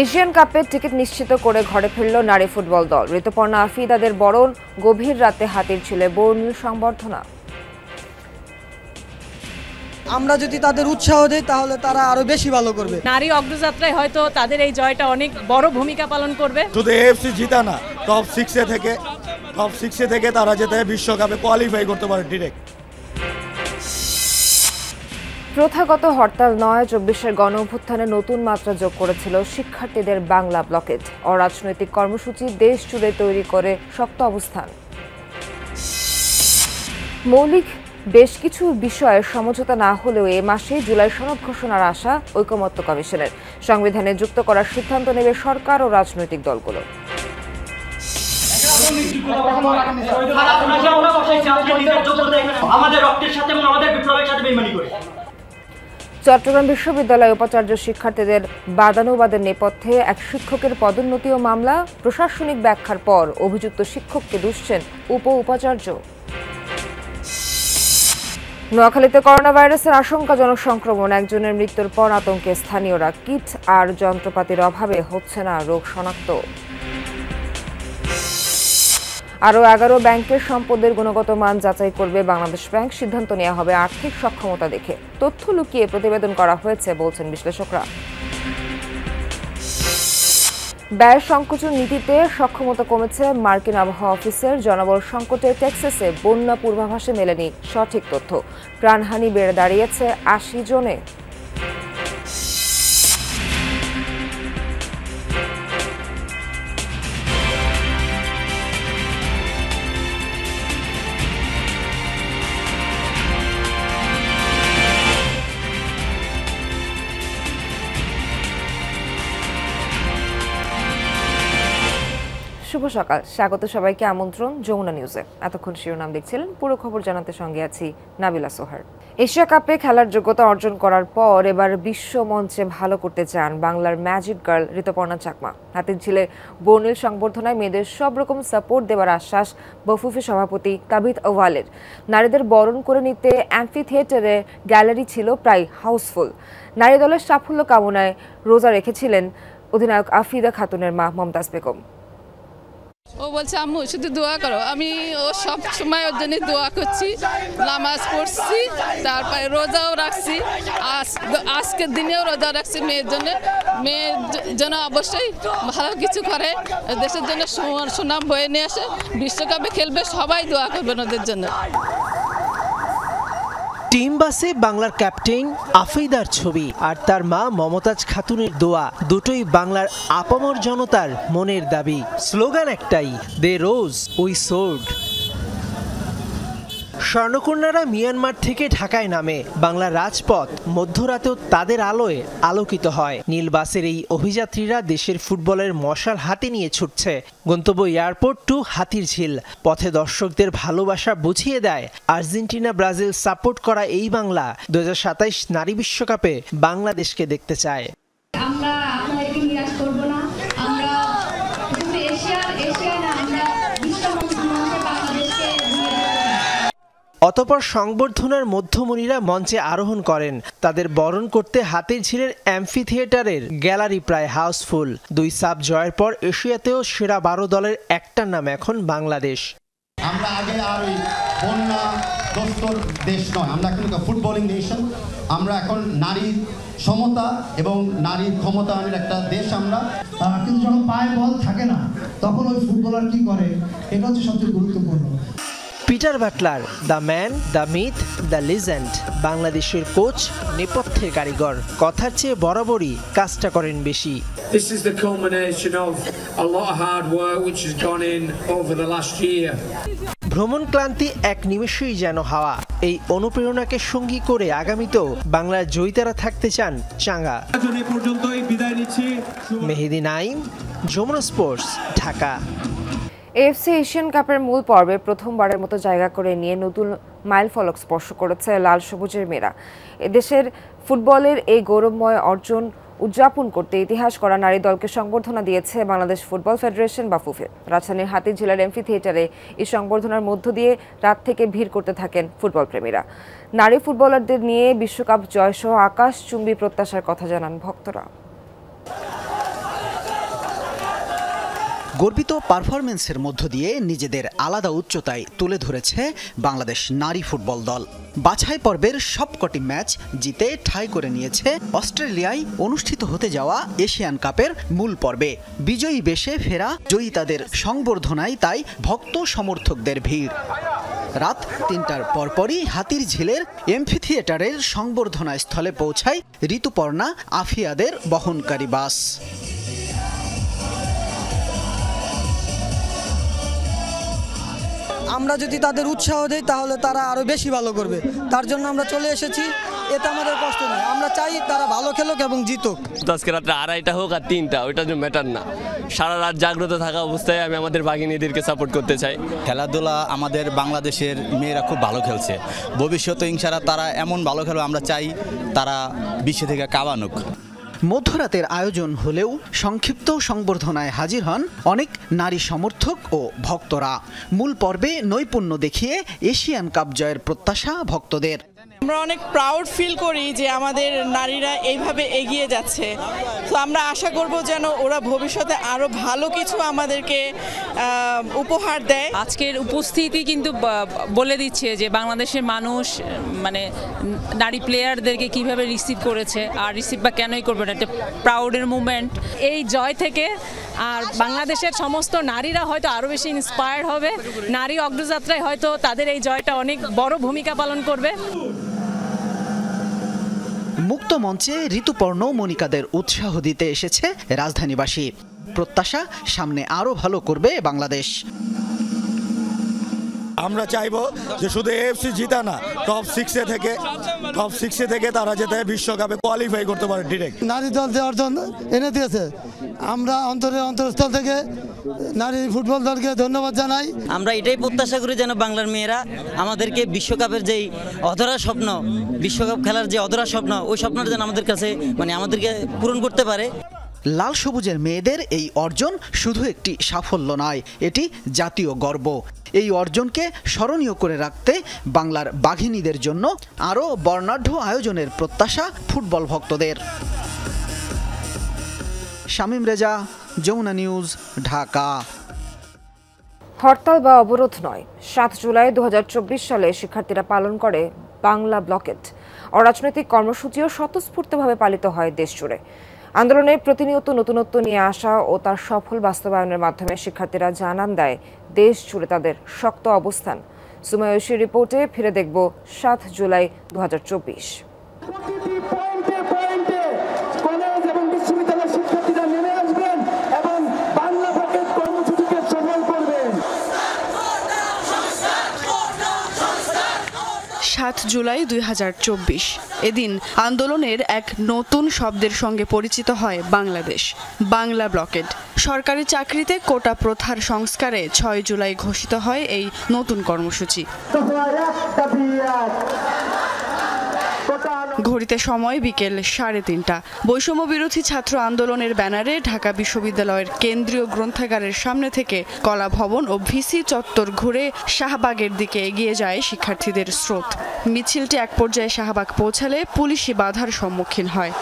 Asian কাপের ticket নিশ্চিত করে ঘরে ফিরল নারী ফুটবল দল। ঋতুপর্ণা আফিদাদের বরণ, গভীর রাতে হাতিরঝিলে বর্ণিল সংবর্ধনা। আমরা যদি তাদের উৎসাহ দেই তাহলে তারা আরো বেশি ভালো করবে। নারী অগ্রযাত্রায় হয়তো তাদের এই জয়টা অনেক বড় ভূমিকা পালন করবে। শুধু এএফসি জিতা না, টপ 6 থেকে তারা যেতে বিশ্বকাপে কোয়ালিফাই করতে পারে ডিরেক্ট। প্রথাগত হরতাল নয়, 24-এর গণ অভ্যুত্থানে নতুন মাত্রা যোগ করেছিল শিক্ষার্থীদের বাংলা ব্লকেট। অরাজনৈতিক কর্মসূচি দেশ জুড়ে তৈরি করে শক্ত অবস্থান। মৌলিক বেশ কিছু বিষয়ে সমঝোতা না হলেও এ মাসে জুলাই সনদ ঘোষণার আশা ঐকমত্য কমিশনের। সংবিধানে যুক্ত করার সিদ্ধান্ত নেবে সরকার ও রাজনৈতিক দলগুলো। চট্টগ্রাম বিশ্ববিদ্যালয়ে উপাচার্য শিক্ষার্থীদের বাদানুবাদের নেপথ্যে এক শিক্ষকের পদোন্নতি ও মামলা। প্রশাসনিক ব্যাখ্যার পর অভিযুক্ত শিক্ষককে দুষছেন উপাচার্য। নোয়াখালীতে করোনা ভাইরাসের আশঙ্কাজনক সংক্রমণ, একজনের মৃত্যুর পর আতঙ্কে স্থানীয়রা। কিট আর যন্ত্রপাতির অভাবে হচ্ছে না রোগ শনাক্ত। আরও 11 ব্যাংকের সম্পদের গুণগত মান যাচাই করবে বাংলাদেশ ব্যাংক। সিদ্ধান্ত নেওয়া হবে আর্থিক সক্ষমতা দেখে। তথ্য লুকিয়ে প্রতিবেদন করা হয়েছে বলছেন বিশ্লেষকরা। ব্যয় সংকোচন নীতিতে সক্ষমতা কমেছে মার্কিন আবহাওয়া অফিসের। জনবল সংকটে টেক্সাসে বন্যা পূর্বাভাসে মেলেনি সঠিক তথ্য। প্রাণহানি বেড়ে দাঁড়িয়েছে 80 জনে। শুভ সকাল, স্বাগত সবাইকে। আমন্ত্রণ যমুনা নিউজে। এতক্ষণ শিরোনাম দেখছিলেন, পুরো খবর জানাতে সঙ্গে আছি নাবিলা সোহার। এশিয়া কাপে খেলার যোগ্যতা অর্জন করার পর এবার বিশ্ব মঞ্চে ভালো করতে চান বাংলার ম্যাজিক গার্ল ঋতুপর্ণা চাকমা। হাতিরঝিলে বর্ণিল সংবর্ধনায় মেয়েদের সব রকম সাপোর্ট দেওয়ার আশ্বাস বফুফে সভাপতি তাবিথ আওয়ালের। নারীদের বরণ করে নিতে অ্যাম্ফি থিয়েটারে গ্যালারি ছিল প্রায় হাউসফুল। নারী দলের সাফল্য কামনায় রোজা রেখেছিলেন অধিনায়ক আফিদা খাতুনের মা মমতাজ বেগম। ও বলছে আম্মু শুধু দোয়া করো। আমি ও সব সময় ওর জন্য দোয়া করছি, নামাজ পড়ছি, তারপরে রোজাও রাখছি। আজকের দিনেও রোজা রাখছি মেয়ের জন্য। মেয়ের জন্য অবশ্যই ভালো কিছু করে, দেশের জন্য সুনাম বয়ে নিয়ে আসে, বিশ্বকাপে খেলবে, সবাই দোয়া করবেন ওদের জন্য। টিম বাসে বাংলার ক্যাপ্টেন আফিদার ছবি আর তার মা মমতাজ খাতুনের দোয়া, দুটোই বাংলার আপামর জনতার মনের দাবি। স্লোগান একটাই, দে রোজ উই সোর্ড। স্বর্ণকন্যারা মিয়ানমার থেকে ঢাকায় নামে। বাংলার রাজপথ মধ্যরাতেও তাদের আলোয় আলোকিত হয়। নীল বাসের এই অভিযাত্রীরা দেশের ফুটবলের মশাল হাতে নিয়ে ছুটছে। গন্তব্য এয়ারপোর্ট টু হাতিরঝিল। পথে দর্শকদের ভালোবাসা বুঝিয়ে দেয় আর্জেন্টিনা ব্রাজিল সাপোর্ট করা এই বাংলা 2027 নারী বিশ্বকাপে বাংলাদেশকে দেখতে চায়। আমরা আপনাদেরকে নিরাশ করব না। আমরা শুধু এশিয়া না, আমরা বিশ্ব মঞ্চে বাংলাদেশকে। অতঃপর সংবর্ধনার মধ্যমণিরা মঞ্চে আরোহণ করেন। তাদের বরণ করতে হাতিরঝিলের অ্যাম্ফি থিয়েটারের গ্যালারি প্রায় হাউসফুল। 2 সাব জয়ের পর এশিয়াতেও সেরা 12 দলের একটার নাম এখন বাংলাদেশ। আমরা আগে আর ওই বন্যা দস্তর দেশ নয়, আমরা এখন ফুটবলিং নেশন। আমরা এখন নারীর সমতা এবং নারীর ক্ষমতায়নের একটা দেশ আমরা। কিন্তু যখন পায়ে বল থাকে না তখন ওই ফুটবলার কি করে, এটা হচ্ছে সবচেয়ে গুরুত্বপূর্ণ। Peter Butler, the man, the myth, the legend. বাংলাদেশের কোচ, নেপথ্যের কারিগর। কথার চেয়ে বরাবরই কাজটা করেন বেশি। This is the culmination of a lot of hard work which has gone in over the last year. ভ্রমণ ক্লান্তি এক নিমেষেই যেন হাওয়া। এই অনুপ্রেরণাকে সঙ্গী করে আগামীতেও বাংলার জয়িতারা থাকতে চান চাঙ্গা। Mehedi Naim, Jamuna sports, Dhaka. AFC Asian কাপের মূল পর্বে প্রথমবারের মতো জায়গা করে নিয়ে নতুন মাইলফলক স্পর্শ করেছে লাল সবুজের মেয়েরা। এদেশের ফুটবলের এই গৌরবময় অর্জন উদযাপন করতে ইতিহাস করা নারী দলকে সংবর্ধনা দিয়েছে বাংলাদেশ ফুটবল ফেডারেশন বা ফুফে। রাজধানীর হাতিরঝিলের এমফি থিয়েটারে এই সংবর্ধনার মধ্য দিয়ে রাত থেকে ভিড় করতে থাকেন ফুটবল প্রেমীরা। নারী ফুটবলারদের নিয়ে বিশ্বকাপ জয়সহ আকাশচুম্বী প্রত্যাশার কথা জানান ভক্তরা। গর্বিত পারফরমেন্সের মধ্য দিয়ে নিজেদের আলাদা উচ্চতায় তুলে ধরেছে বাংলাদেশ নারী ফুটবল দল। বাছাই পর্বের সবকটি ম্যাচ জিতে ঠাঁই করে নিয়েছে অস্ট্রেলিয়ায় অনুষ্ঠিত হতে যাওয়া এশিয়ান কাপের মূল পর্বে। বিজয়ী বেশে ফেরা জয়িতাদের সংবর্ধনায় তাই ভক্ত সমর্থকদের ভিড়। রাত ৩টার পরপরই হাতিরঝিলের এমফিথিয়েটারের সংবর্ধনা স্থলে পৌঁছায় ঋতুপর্ণা আফিয়াদের বহনকারী বাস। আমরা যদি তাদের উৎসাহ দেই তাহলে তারা আরও বেশি ভালো করবে, তার জন্য আমরা চলে এসেছি। এতে আমাদের কষ্ট নেই, আমরা চাই তারা ভালো খেলুক এবং জিতুক। আজকে রাত্রে 2:30 হোক আর 3টা, ওইটা যে ম্যাটার না। সারা রাত জাগ্রত থাকা অবস্থায় আমি আমাদের বাঘিনীদেরকে সাপোর্ট করতে চাই। খেলাধুলা আমাদের বাংলাদেশের মেয়েরা খুব ভালো খেলছে, ভবিষ্যতে ইনশাআল্লাহ তারা এমন ভালো খেলবে, আমরা চাই তারা বিশ্ব থেকে কাবানুক। মধ্যরাতের আয়োজন হলেও সংক্ষিপ্ত সংবর্ধনায় হাজির হন অনেক নারী সমর্থক ও ভক্তরা। মূল পর্বে নৈপুণ্য দেখিয়ে এশিয়ান কাপ জয়ের প্রত্যাশা ভক্তদের। আমরা অনেক প্রাউড ফিল করি যে আমাদের নারীরা এইভাবে এগিয়ে যাচ্ছে। তো আমরা আশা করব যেন ওরা ভবিষ্যতে আরও ভালো কিছু আমাদেরকে উপহার দেয়। আজকের উপস্থিতি কিন্তু বলে দিচ্ছে যে বাংলাদেশের মানুষ মানে নারী প্লেয়ারদেরকে কিভাবে রিসিভ করেছে, আর রিসিভ বা কেনই করবে না, একটা প্রাউডের মুভমেন্ট। এই জয় থেকে আর বাংলাদেশের সমস্ত নারীরা হয়তো আরও বেশি ইন্সপায়ার্ড হবে। নারী অগ্রযাত্রায় হয়তো তাদের এই জয়টা অনেক বড় ভূমিকা পালন করবে। মুক্ত মঞ্চে ঋতুপর্ণ মনিকাদের উৎসাহ দিতে এসেছে রাজধানীবাসী। প্রত্যাশা সামনে আরও ভালো করবে বাংলাদেশ। আমরা চাইবো যে শুধু এএফসি জিতা না, টপ 6 থেকে তারা যাতে বিশ্বকাপে কোয়ালিফাই করতে পারে ডিরেক্ট। নারী দল যে অর্জন এনে দিয়েছে, আমরা অন্তরস্থল থেকে নারী ফুটবল দলকে ধন্যবাদ জানাই। আমরা এটাই প্রত্যাশা করি যেন বাংলার মেয়েরা আমাদেরকে বিশ্বকাপের যেই অধরা স্বপ্ন, বিশ্বকাপ খেলার যে অধরা স্বপ্ন, ওই স্বপ্নটা যেন আমাদের কাছে আমাদেরকে পূরণ করতে পারে। লাল সবুজের মেয়েদের এই অর্জন শুধু একটি সাফল্য নয়, এটি জাতীয় গর্ব। এই অর্জনকে স্মরণীয় করে রাখতে বাংলার বাঘিনীদের জন্য আরও বর্ণাঢ্য আয়োজনের প্রত্যাশা ফুটবল ভক্তদের। শামীম রেজা, যমুনা নিউজ, ঢাকা। হরতাল বা অবরোধ নয়, 7 জুলাই 2024 সালে শিক্ষার্থীরা পালন করে বাংলা ব্লকেট। অরাজনৈতিক কর্মসূচিও স্বতঃস্ফূর্তভাবে পালিত হয় দেশজুড়ে। আন্দোলনের প্রতিনিয়ত নতুনত্ব নিয়ে আসা ও তার সফল বাস্তবায়নের মাধ্যমে শিক্ষার্থীরা জানান দেয় দেশ জুড়ে তাদের শক্ত অবস্থান। সুমায়ুষীর রিপোর্টে ফিরে দেখব 7 জুলাই 2024। জুলাই 2024 এদিন আন্দোলনের এক নতুন শব্দের সঙ্গে পরিচিত হয় বাংলাদেশ, বাংলা ব্লকেড। সরকারি চাকরিতে কোটা প্রথার সংস্কারে 6 জুলাই ঘোষিত হয় এই নতুন কর্মসূচি। ঘড়িতে সময় বিকেল 3:30। বৈষম্য বিরোধী ছাত্র আন্দোলনের ব্যানারে ঢাকা বিশ্ববিদ্যালয়ের কেন্দ্রীয় গ্রন্থাগারের সামনে থেকে কলা ভবন ও ভিসি চত্বর ঘুরে শাহবাগের দিকে এগিয়ে যায় শিক্ষার্থীদের স্রোত। মিছিলটি এক পর্যায়ে শাহবাগ পৌঁছালে পুলিশি বাধার সম্মুখীন হয়।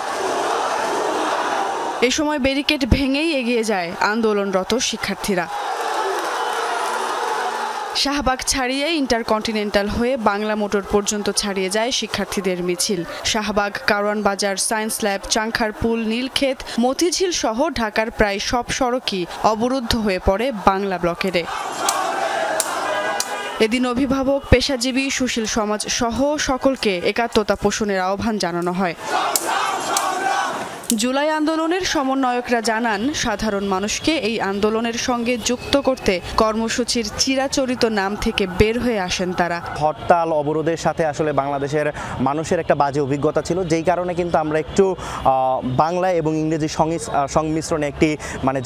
এ সময় ব্যারিকেড ভেঙেই এগিয়ে যায় আন্দোলনরত শিক্ষার্থীরা। শাহবাগ ছাড়িয়ে ইন্টারকন্টিনেন্টাল হয়ে বাংলা মোটর পর্যন্ত ছাড়িয়ে যায় শিক্ষার্থীদের মিছিল। শাহবাগ, কারওয়ান বাজার, সায়েন্স ল্যাব, চাংখারপুল, নীলক্ষেত, মতিঝিল সহ ঢাকার প্রায় সব সড়কই অবরুদ্ধ হয়ে পড়ে বাংলা ব্লকেডে। এদিন অভিভাবক, পেশাজীবী, সুশীল সমাজ সহ সকলকে একাত্মতা পোষণের আহ্বান জানানো হয়। জুলাই আন্দোলনের সমন্বয়করা জানান, সাধারণ মানুষকে এই আন্দোলনের সঙ্গে যুক্ত করতে কর্মসূচির চিরাচরিত নাম থেকে বের হয়ে আসেন তারা। হরতাল অবরোধের সাথে আসলে বাংলাদেশের মানুষের একটা বাজে অভিজ্ঞতা ছিল, যেই কারণে কিন্তু আমরা একটু বাংলা এবং ইংরেজি সংমিশ্রণে একটি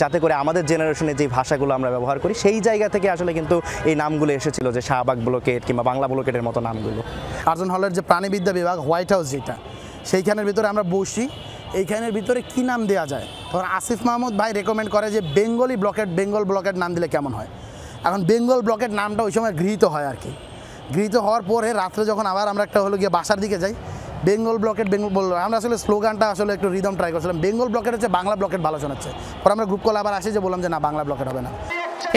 যাতে করে আমাদের জেনারেশনে যে ভাষাগুলো আমরা ব্যবহার করি সেই জায়গা থেকে আসলে কিন্তু এই নামগুলো এসেছিল, যে শাহবাগ ব্লকেট কিংবা বাংলা ব্লকেটের মতো নামগুলো। আর্জুন হলের যে প্রাণীবিদ্যা বিভাগ, হোয়াইট হাউস যেটা, সেইখানের ভিতরে আমরা বসি, এইখানের ভিতরে কি নাম দেওয়া যায়। তখন আসিফ মাহমুদ ভাই রেকমেন্ড করে যে বেঙ্গলি ব্লকেট, বেঙ্গল ব্লকেট নাম দিলে কেমন হয়। এখন বেঙ্গল ব্লকেট নামটা ওই সময় গৃহীত হয় আর কি। গৃহীত হওয়ার পরে রাত্রে যখন আবার আমরা একটা হলো গিয়ে বাসার দিকে যাই, বেঙ্গল ব্লকেট আমরা আসলে স্লোগানটা আসলে একটু রিদম ট্রাই করছিলাম। বেঙ্গল ব্লকেট হচ্ছে বাংলা ব্লকেট ভালো শোনাচ্ছে, পরে আমরা গ্রুপ কল আবার আসি যে বললাম যে না, বাংলা ব্লকেট হবে না।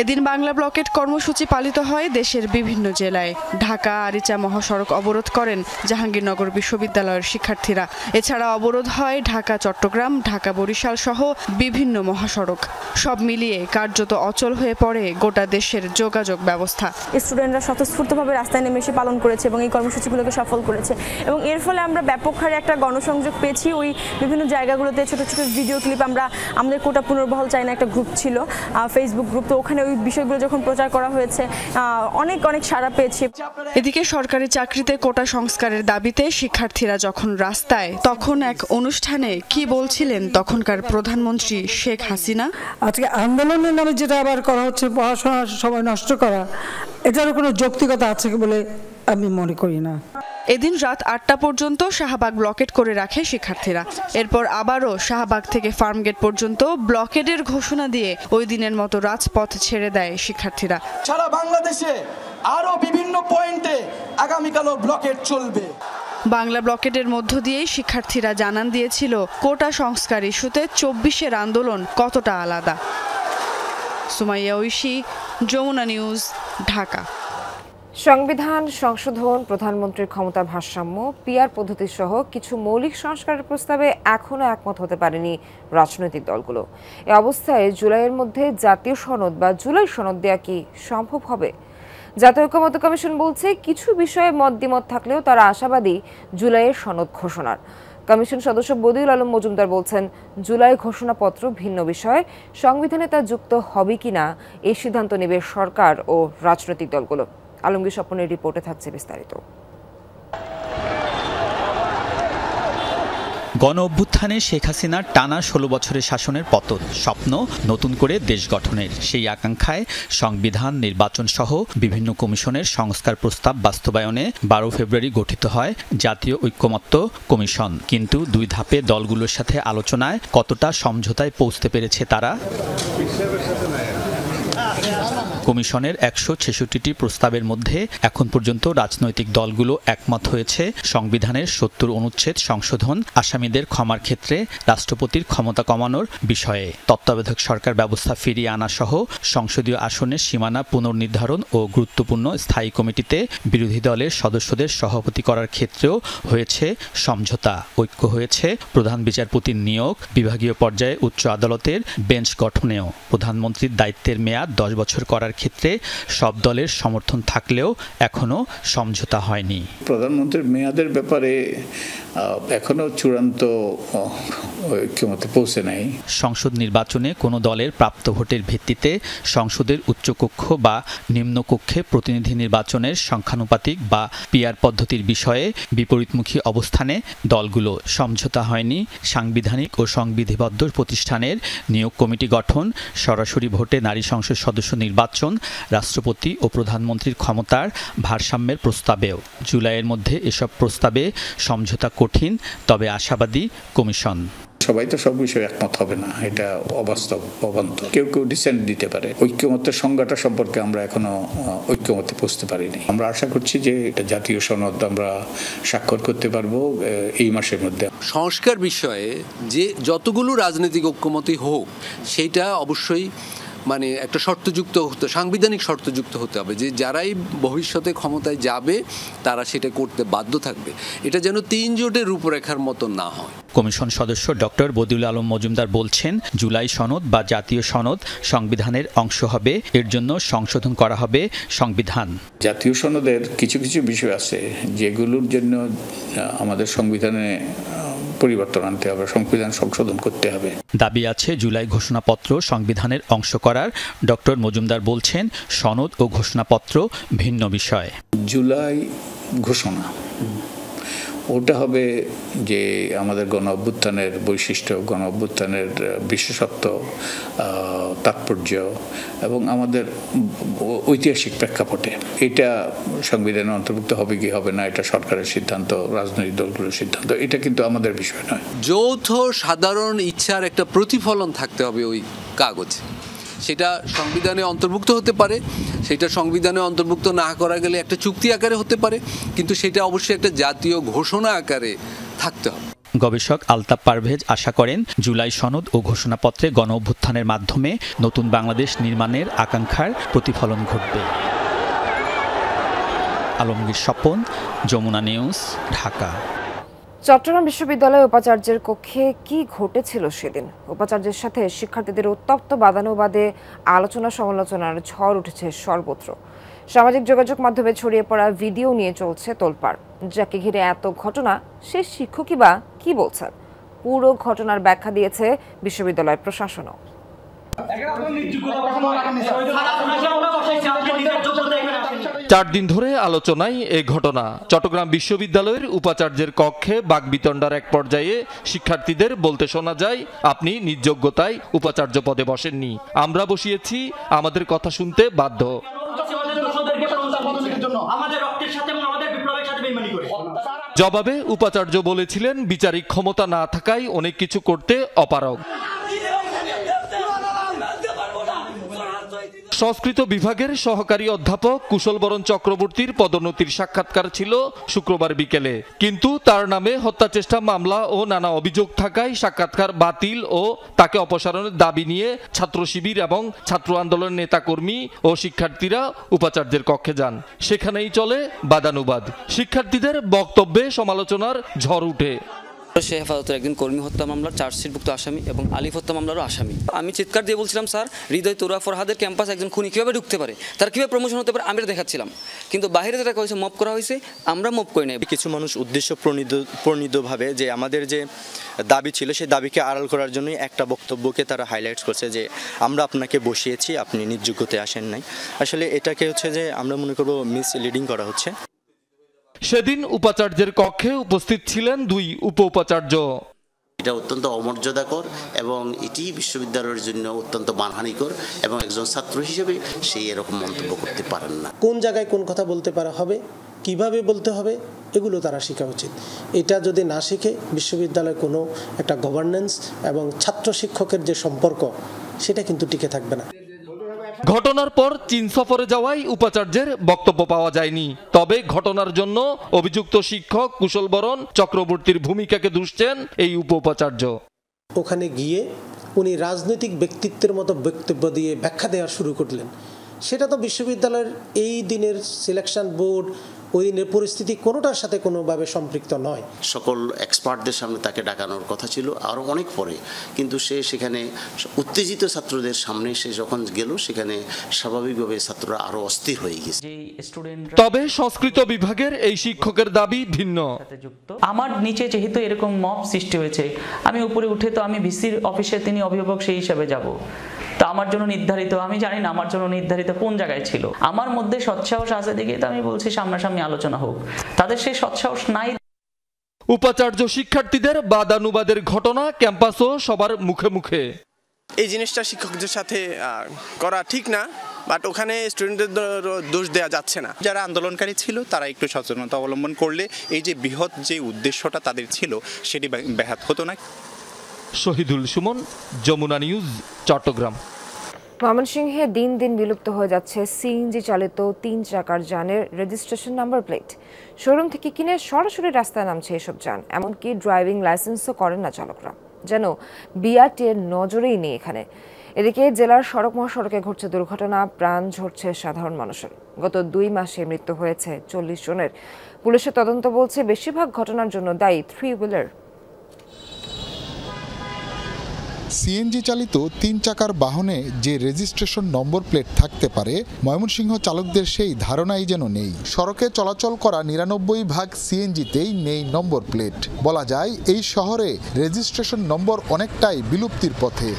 এদিন বাংলা ব্লকেট কর্মসূচি পালিত হয় দেশের বিভিন্ন জেলায়। ঢাকা আরিচা মহাসড়ক অবরোধ করেন জাহাঙ্গীরনগর বিশ্ববিদ্যালয়ের শিক্ষার্থীরা। এছাড়া অবরোধ হয় ঢাকা চট্টগ্রাম, ঢাকা বরিশাল সহ বিভিন্ন মহাসড়ক। সব মিলিয়ে কার্যত অচল হয়ে পড়ে গোটা দেশের যোগাযোগ ব্যবস্থা। স্টুডেন্টরা স্বতঃস্ফূর্তভাবে রাস্তায় নেমে এসে পালন করেছে এবং এই কর্মসূচিগুলোকে সফল করেছে, এবং এর ফলে আমরা ব্যাপক হারে একটা গণসংযোগ পেয়েছি। ওই বিভিন্ন জায়গাগুলোতে ছোট ছোট ভিডিও ক্লিপ, আমরা আমাদের কোটা পুনর্বহাল চাই না একটা গ্রুপ ছিল, ফেসবুক গ্রুপ, তো ওখানে ওই বিষয়গুলো যখন প্রচার করা হয়েছে অনেক সাড়া পেয়েছে। এদিকে সরকারি চাকরিতে কোটা সংস্কারের দাবিতে শিক্ষার্থীরা যখন রাস্তায়, তখন এক অনুষ্ঠানে কি বলছিলেন তখনকার প্রধানমন্ত্রী শেখ হাসিনা। আজকে আন্দোলনের নামে যেটা আবার করা হচ্ছে, পড়াশোনার সময় নষ্ট করা, এটারও কোনো যৌক্তিকতা আছে বলে আমি মনে করি না। এদিন রাত ৮টা পর্যন্ত শাহবাগ ব্লকেট করে রাখে শিক্ষার্থীরা। এরপর আবারও শাহবাগ থেকে ফার্মগেট পর্যন্ত ব্লকেটের ঘোষণা দিয়ে ওই দিনের মতো রাজপথ ছেড়ে দেয় শিক্ষার্থীরা। সারা বাংলাদেশে আরো বিভিন্ন পয়েন্টে আগামীকালও ব্লকেট চলবে। বাংলা ব্লকেটের মধ্য দিয়েই শিক্ষার্থীরা জানান দিয়েছিল কোটা সংস্কার ইস্যুতে ২৪-এর আন্দোলন কতটা আলাদা। সুমাইয়া ঐশী, যমুনা নিউজ, ঢাকা। সংবিধান সংশোধন, প্রধানমন্ত্রীর ক্ষমতা ভারসাম্য, পিআর পদ্ধতি সহ কিছু মৌলিক সংস্কারের প্রস্তাবে এখনও একমত হতে পারেনি রাজনৈতিক দলগুলো। এ অবস্থায় জুলাইয়ের মধ্যে জাতীয় সনদ বা জুলাই সনদ দেয়া কি সম্ভব হবে? জাতীয় ঐক্যমত্য কমিশন বলছে কিছু বিষয়ে মতদ্বিমত থাকলেও তারা আশাবাদী জুলাইয়ের সনদ ঘোষণার। কমিশন সদস্য বদিউল আলম মজুমদার বলছেন, জুলাই ঘোষণাপত্র ভিন্ন বিষয়, সংবিধানে তা যুক্ত হবে কিনা এই সিদ্ধান্ত নেবে সরকার ও রাজনৈতিক দলগুলো। আলমগীর স্বপনের রিপোর্টে থাকছে বিস্তারিত। গণ অভ্যুত্থানে শেখ হাসিনার টানা ১৬ বছরের শাসনের পতন, স্বপ্ন নতুন করে দেশ গঠনের, সেই আকাঙ্ক্ষায় সংবিধান, নির্বাচন সহ বিভিন্ন কমিশনের সংস্কার প্রস্তাব বাস্তবায়নে ১২ ফেব্রুয়ারি গঠিত হয় জাতীয় ঐক্যমত্য কমিশন। কিন্তু ২ ধাপে দলগুলোর সাথে আলোচনায় কতটা সমঝোতায় পৌঁছতে পেরেছে তারা? কমিশনের ১৬৬টি প্রস্তাবের মধ্যে এখন পর্যন্ত রাজনৈতিক দলগুলো একমত হয়েছে সংবিধানের ৭০ অনুচ্ছেদ সংশোধন, আসামিদের ক্ষমার ক্ষেত্রে রাষ্ট্রপতির ক্ষমতা কমানোর বিষয়ে, তত্ত্বাবধায়ক সরকার ব্যবস্থা ফিরিয়ে আনা সহ সংসদীয় আসনের সীমানা পুনর্নির্ধারণ ও গুরুত্বপূর্ণ স্থায়ী কমিটিতে বিরোধী দলের সদস্যদের সভাপতি করার ক্ষেত্রেও হয়েছে সমঝোতা। ঐক্য হয়েছে প্রধান বিচারপতির নিয়োগ, বিভাগীয় পর্যায়ে উচ্চ আদালতের বেঞ্চ গঠনেও। প্রধানমন্ত্রীর দায়িত্বের মেয়াদ ১০ বছর করার ক্ষেত্রে সব দলের সমর্থন থাকলেও এখনো সমঝোতা হয়নি। প্রধানমন্ত্রীর মেয়াদের ব্যাপারে এখনো চূড়ান্ত ঐক্যমতে পৌঁছে নাই। সংসদ নির্বাচনে কোনো দলের প্রাপ্ত ভোটের ভিত্তিতে সংসদের উচ্চকক্ষ বা নিম্নকক্ষে প্রতিনিধি নির্বাচনের সংখ্যানুপাতিক বা পিআর পদ্ধতির বিষয়ে বিপরীতমুখী অবস্থানে দলগুলো। সমঝোতা হয়নি সাংবিধানিক ও সংবিধিবদ্ধ প্রতিষ্ঠানের নিয়োগ কমিটি গঠন, সরাসরি ভোটে নারী সংসদ সদস্য নির্বাচন, রাষ্ট্রপতি ও প্রধানমন্ত্রীর ক্ষমতার ভারসাম্যের প্রস্তাবেও। জুলাইয়ের মধ্যে এসব প্রস্তাবে সমঝোতা কঠিন, তবে আশাবাদী কমিশন। সবাই তো সব বিষয়ে একমত হবে না, এটা অবাস্তব, অবান্তর। কেউ কেউ ডিসেন্ট দিতে পারে। ঐক্যমত্যের সংজ্ঞাটা সম্পর্কে আমরা এখনো ঐক্যমতে পৌঁছতে পারিনি। আমরা আশা করছি যে এটা জাতীয় সনদ আমরা স্বাক্ষর করতে পারবো এই মাসের মধ্যে। সংস্কার বিষয়ে যে যতগুলো রাজনৈতিক ঐক্যমতই হোক, সেইটা অবশ্যই মানে একটা শর্তযুক্ত হতে, সাংবিধানিক শর্তযুক্ত হতে হবে যে যারাই ভবিষ্যতে ক্ষমতায় যাবে তারা সেটা করতে বাধ্য থাকবে। এটা যেন ৩ জোটের রূপরেখার মতো না হয়। কমিশন সদস্য ডক্টর বদিউল আলম মজুমদার বলছেন, জুলাই সনদ বা জাতীয় সনদ সংবিধানের অংশ হবে, এর জন্য সংশোধন করা হবে সংবিধান। জাতীয় সনদের কিছু কিছু বিষয় আছে যেগুলোর জন্য আমাদের সংবিধানে পরিবর্তন আনতে হবে, সংবিধান সংশোধন করতে হবে। দাবি আছে জুলাই ঘোষণাপত্র সংবিধানের অংশ করার। ডক্টর মজুমদার বলছেন, সনদ ও ঘোষণাপত্র ভিন্ন বিষয়। জুলাই ঘোষণা ওটা হবে যে আমাদের গণ অভ্যুত্থানের বৈশিষ্ট্য, গণ অভ্যুত্থানের বিশেষত্ব, তাৎপর্য এবং আমাদের ঐতিহাসিক প্রেক্ষাপটে এটা সংবিধানে অন্তর্ভুক্ত হবে কি হবে না এটা সরকারের সিদ্ধান্ত, রাজনৈতিক দলগুলোর সিদ্ধান্ত, এটা কিন্তু আমাদের বিষয় নয়। যৌথ সাধারণ ইচ্ছার একটা প্রতিফলন থাকতে হবে ওই কাগজে। সেটা সংবিধানে অন্তর্ভুক্ত হতে পারে, সেটা সংবিধানে অন্তর্ভুক্ত না করা গেলে একটা চুক্তি আকারে হতে পারে, কিন্তু সেটা অবশ্যই একটা জাতীয় ঘোষণা আকারে থাকতে হবে। গবেষক আলতাফ পারভেজ আশা করেন জুলাই সনদ ও ঘোষণাপত্রে গণ অভ্যুত্থানের মাধ্যমে নতুন বাংলাদেশ নির্মাণের আকাঙ্ক্ষার প্রতিফলন ঘটবে। আলমগীর স্বপন, যমুনা নিউজ, ঢাকা। চট্টগ্রাম বিশ্ববিদ্যালয়ে উপাচার্যের কক্ষে কি ঘটেছিল সেদিন? উপাচার্যের সাথে শিক্ষার্থীদের উত্তপ্ত বাদানুবাদে আলোচনা সমালোচনার ঝড় উঠেছে সর্বত্র। সামাজিক যোগাযোগ মাধ্যমে ছড়িয়ে পড়া ভিডিও নিয়ে চলছে তোলপাড়। যাকে ঘিরে এত ঘটনা, সে শিক্ষকই বা কি বলছেন? পুরো ঘটনার ব্যাখ্যা দিয়েছে বিশ্ববিদ্যালয় প্রশাসনও। 4 দিন ধরে আলোচনায় এই ঘটনা। চট্টগ্রাম বিশ্ববিদ্যালয়ের উপাচার্যের কক্ষে বাকবিতণ্ডার এক পর্যায়ে শিক্ষার্থীদের বলতে শোনা যায়, আপনি নিজ যোগ্যতায় উপাচার্য পদে বসেননি, আমরা বসিয়েছি, আমাদের কথা শুনতে বাধ্য। জবাবে উপাচার্য বলেছিলেন, বিচারিক ক্ষমতা না থাকায় অনেক কিছু করতে অপারগ। সংস্কৃত বিভাগের সহকারী অধ্যাপক কুশলবরণ চক্রবর্তীর পদোন্নতির সাক্ষাৎকার ছিল শুক্রবার বিকেলে, কিন্তু তার নামে হত্যাচেষ্টা মামলা ও নানা অভিযোগ থাকায় সাক্ষাৎকার বাতিল ও তাকে অপসারণের দাবি নিয়ে ছাত্র শিবির এবং ছাত্র আন্দোলনের নেতাকর্মী ও শিক্ষার্থীরা উপাচার্যের কক্ষে যান। সেখানেই চলে বাদানুবাদ। শিক্ষার্থীদের বক্তব্যে সমালোচনার ঝড় উঠে। সে হেফাজতের একজন কর্মী হত্যা মামলার চার্জশিটভুক্ত আসামি এবং আলিফ হত্যা মামলারও আসামি। আমি চিৎকার দিয়ে বলছিলাম, স্যার হৃদয় তোরা ফরহাদের ক্যাম্পাস একজন খুনি কীভাবে ঢুকতে পারে, তার কীভাবে প্রমোশন হতে পারে, আমরা দেখাচ্ছিলাম। কিন্তু বাইরে যেটা হয়েছে, মপ করা হয়েছে, আমরা মপ করি নাই। কিছু মানুষ উদ্দেশ্য প্রণীতভাবে যে আমাদের যে দাবি ছিল সেই দাবিকে আড়াল করার জন্যই একটা বক্তব্যকে তারা হাইলাইট করছে যে আমরা আপনাকে বসিয়েছি, আপনি নিজ যোগ্যতায় আসেন নাই। আসলে এটাকে হচ্ছে যে আমরা মনে করব মিসলিডিং করা হচ্ছে। সেদিন উপাচার্যের কক্ষে উপস্থিত ছিলেন 2 উপ উপাচার্য। এটা অত্যন্ত অমর্যাদাকর এবং এটি বিশ্ববিদ্যালয়ের জন্য অত্যন্ত মানহানিকর, এবং একজন ছাত্র হিসেবে সেই এরকম মন্তব্য করতে পারেন না। কোন জায়গায় কোন কথা বলতে পারা হবে, কিভাবে বলতে হবে, এগুলো তারা শেখা উচিত। এটা যদি না শিখে বিশ্ববিদ্যালয়ে কোনো একটা গভর্নেন্স এবং ছাত্র শিক্ষকের যে সম্পর্ক, সেটা কিন্তু টিকে থাকবে না। ঘটনার পর চীন সফরে যাওয়ায় উপাচার্যের বক্তব্য পাওয়া যায়নি। তবে ঘটনার জন্য অভিযুক্ত শিক্ষক কুশলবরণ চক্রবর্তীর ভূমিকাকে দুষছেন এই উপ উপাচার্য। ওখানে গিয়ে উনি রাজনৈতিক ব্যক্তিত্বের মতো বক্তব্য দিয়ে ব্যাখ্যা দেওয়া শুরু করলেন। সেটা তো বিশ্ববিদ্যালয়ের এই দিনের সিলেকশন বোর্ড, ওই দিনের পরিস্থিতি কোনোটার সাথে কোনোভাবে সম্পৃক্ত নয়। সকল এক্সপার্টদের সামনে তাকে ডাকানোর কথা ছিল আরও অনেক পরে, কিন্তু সে সেখানে উত্তেজিত ছাত্রদের সামনে সে যখন গেল, সেখানে স্বাভাবিকভাবে ছাত্ররা আরও অস্থির হয়ে গেছে। তবে সংস্কৃত বিভাগের এই শিক্ষকের দাবি ভিন্ন। আমার নিচে যেহেতু এরকম মব সৃষ্টি হয়েছে, আমি উপরে উঠে তো আমি ভিসির অফিসে তিনি অভিভাবক সেই হিসাবে যাব, তো আমার জন্য নির্ধারিত, আমি জানি না আমার জন্য নির্ধারিত কোন জায়গায় ছিল। আমার মধ্যে সৎসাহস আছে দেখে তো আমি বলছি সামনাসামনি আলোচনা হোক, তাদের সেই সৎসাহস নাই। উপাচার্য শিক্ষার্থীদের বাদানুবাদের ঘটনা ক্যাম্পাসও সবার মুখে মুখে। এই জিনিসটা শিক্ষকদের সাথে করা ঠিক না, বাট ওখানে স্টুডেন্টদের দোষ দেওয়া যাচ্ছে না। যারা আন্দোলনকারী ছিল তারা একটু সচেতনতা অবলম্বন করলে এই যে বৃহৎ যে উদ্দেশ্যটা তাদের ছিল সেটি ব্যাহত হতো না। শহীদুল সুমন, যমুনা নিউজ, চট্টগ্রাম। ময়মনসিংহে দিন দিন বিলুপ্ত হয়ে যাচ্ছে সিএনজি চালিত 3 চাকার যানের রেজিস্ট্রেশন নাম্বার প্লেট। শোরুম থেকে কিনে সরাসরি রাস্তায় নামছে এসব যান, এমনকি ড্রাইভিং লাইসেন্সও করেন না চালকরা। যেন বিআরটি এর নজরেই নেই এখানে। এদিকে জেলার সড়ক মহাসড়কে ঘটছে দুর্ঘটনা, প্রাণ ঝরছে সাধারণ মানুষের। গত 2 মাসে মৃত্যু হয়েছে 40 জনের। পুলিশের তদন্ত বলছে বেশিরভাগ ঘটনার জন্য দায়ী 3 হুইলার। সিএনজি চালিত 3 চাকার বাহনে যে রেজিস্ট্রেশন নম্বর প্লেট থাকতে পারে, ময়মনসিংহ চালকদের সেই ধারণাই যেন নেই। সড়কে চলাচল করা 99% সিএনজিতেই নেই নম্বর প্লেট। বলা যায় এই শহরে রেজিস্ট্রেশন নম্বর অনেকটাই বিলুপ্তির পথে।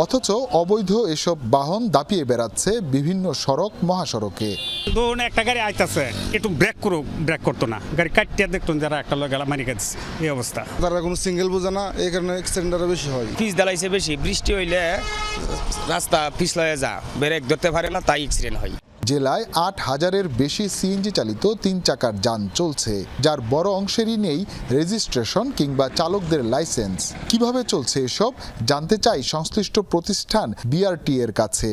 অথচ অবৈধ এসব বাহন দাপিয়ে বেড়াচ্ছে বিভিন্ন সড়ক মহাসড়কে। ধরুন একটা গাড়ি আইতাছে, একটু ব্রেক করতো না, গাড়ি কাটিয়ে দেখতো যারা একটা লোক মারি গেছে, এই অবস্থা। তারা কোনো সিঙ্গেল বোঝে না, এই কারণে অ্যাক্সিডেন্টটা বেশি হয়। পিচ দালাইছে বেশি, বৃষ্টি হইলে রাস্তা পিছলে যা, ব্রেক ধরতে পারে না, তাই অ্যাক্সিডেন্ট হয়। জেলায় ৮,০০০-এর বেশি সিএনজি চালিত ৩ চাকার যান চলছে, যার বড় অংশেরই নেই রেজিস্ট্রেশন কিংবা চালকদের লাইসেন্স। কিভাবে চলছে এসব জানতে চাই সংশ্লিষ্ট প্রতিষ্ঠান বিআরটি এর কাছে।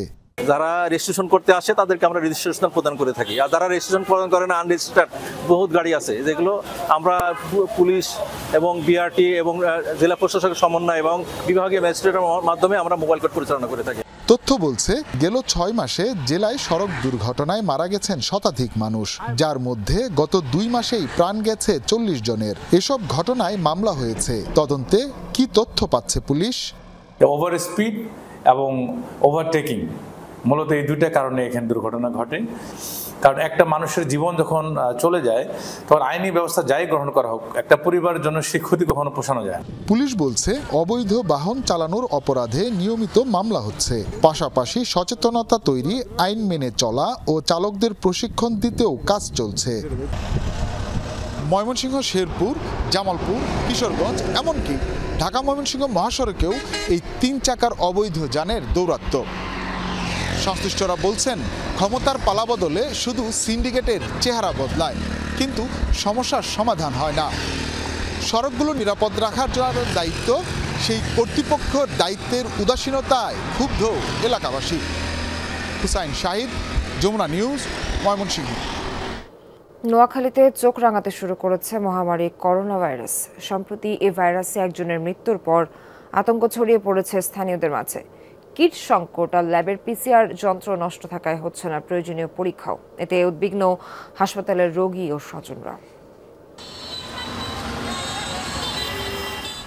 যারা রেজিস্ট্রেশন করতে আসে তাদেরকে আমরা রেজিস্ট্রেশন প্রদান করে থাকি, আর যারা রেজিস্ট্রেশন প্রদান করে না আনরেজিস্টার্ড বহুত গাড়ি আছে, যেগুলো আমরা পুলিশ এবং বিআরটি এবং জেলা প্রশাসকের সমন্বয় এবং বিভাগীয় ম্যাজিস্ট্রেটের মাধ্যমে আমরা মোবাইল কোর্ট পরিচালনা করে থাকি। তথ্য বলছে গেল ৬ মাসে জেলায় সড়ক দুর্ঘটনায় মারা গেছেন শতাধিক মানুষ, যার মধ্যে গত ২ মাসেই প্রাণ গেছে ৪০ জনের। এসব ঘটনায় মামলা হয়েছে। তদন্তে কি তথ্য পাচ্ছে পুলিশ? ওভার স্পিড এবং ওভারটেকিং মূলত এই দুইটা কারণে এখানে দুর্ঘটনা ঘটে। কারণ একটা মানুষের জীবন যখন চলে যায় তখন আইনি ব্যবস্থা যাই গ্রহণ করা হোক, একটা পরিবারের জন্য সে ক্ষতি কখনো পোষানো যায়। পুলিশ বলছে অবৈধ বাহন চালানোর অপরাধে নিয়মিত মামলা হচ্ছে, পাশাপাশি সচেতনতা তৈরি, আইন মেনে চলা ও চালকদের প্রশিক্ষণ দিতেও কাজ চলছে। ময়মনসিংহ, শেরপুর, জামালপুর, কিশোরগঞ্জ এমনকি ঢাকা ময়মনসিংহ মহাসড়কেও এই ৩ চাকার অবৈধ যানের দৌরাত্ম্য। সংশ্লিষ্টরা বলছেন ক্ষমতার পালাবদলে শুধু সিন্ডিকেটের চেহারা বদলায়, কিন্তু সমস্যার সমাধান হয় না। সড়কগুলো নিরাপদ রাখার জন্য দায়িত্ব, সেই কর্তৃপক্ষের দায়িত্বের উদাসীনতায় ক্ষুব্ধ এলাকাবাসী। হুসাইন শাহিদ, যমুনা নিউজ, ময়মনসিংহ। নোয়াখালীতে চোখ রাঙাতে শুরু করেছে মহামারী করোনা ভাইরাস। সম্প্রতি এই ভাইরাসে একজনের মৃত্যুর পর আতঙ্ক ছড়িয়ে পড়েছে স্থানীয়দের মাঝে। কিট সংকট আর ল্যাবের পিসিআর যন্ত্র নষ্ট থাকায় হচ্ছে না প্রয়োজনীয় পরীক্ষাও। এতে উদ্বিগ্ন হাসপাতালের রোগী ও স্বজনরা।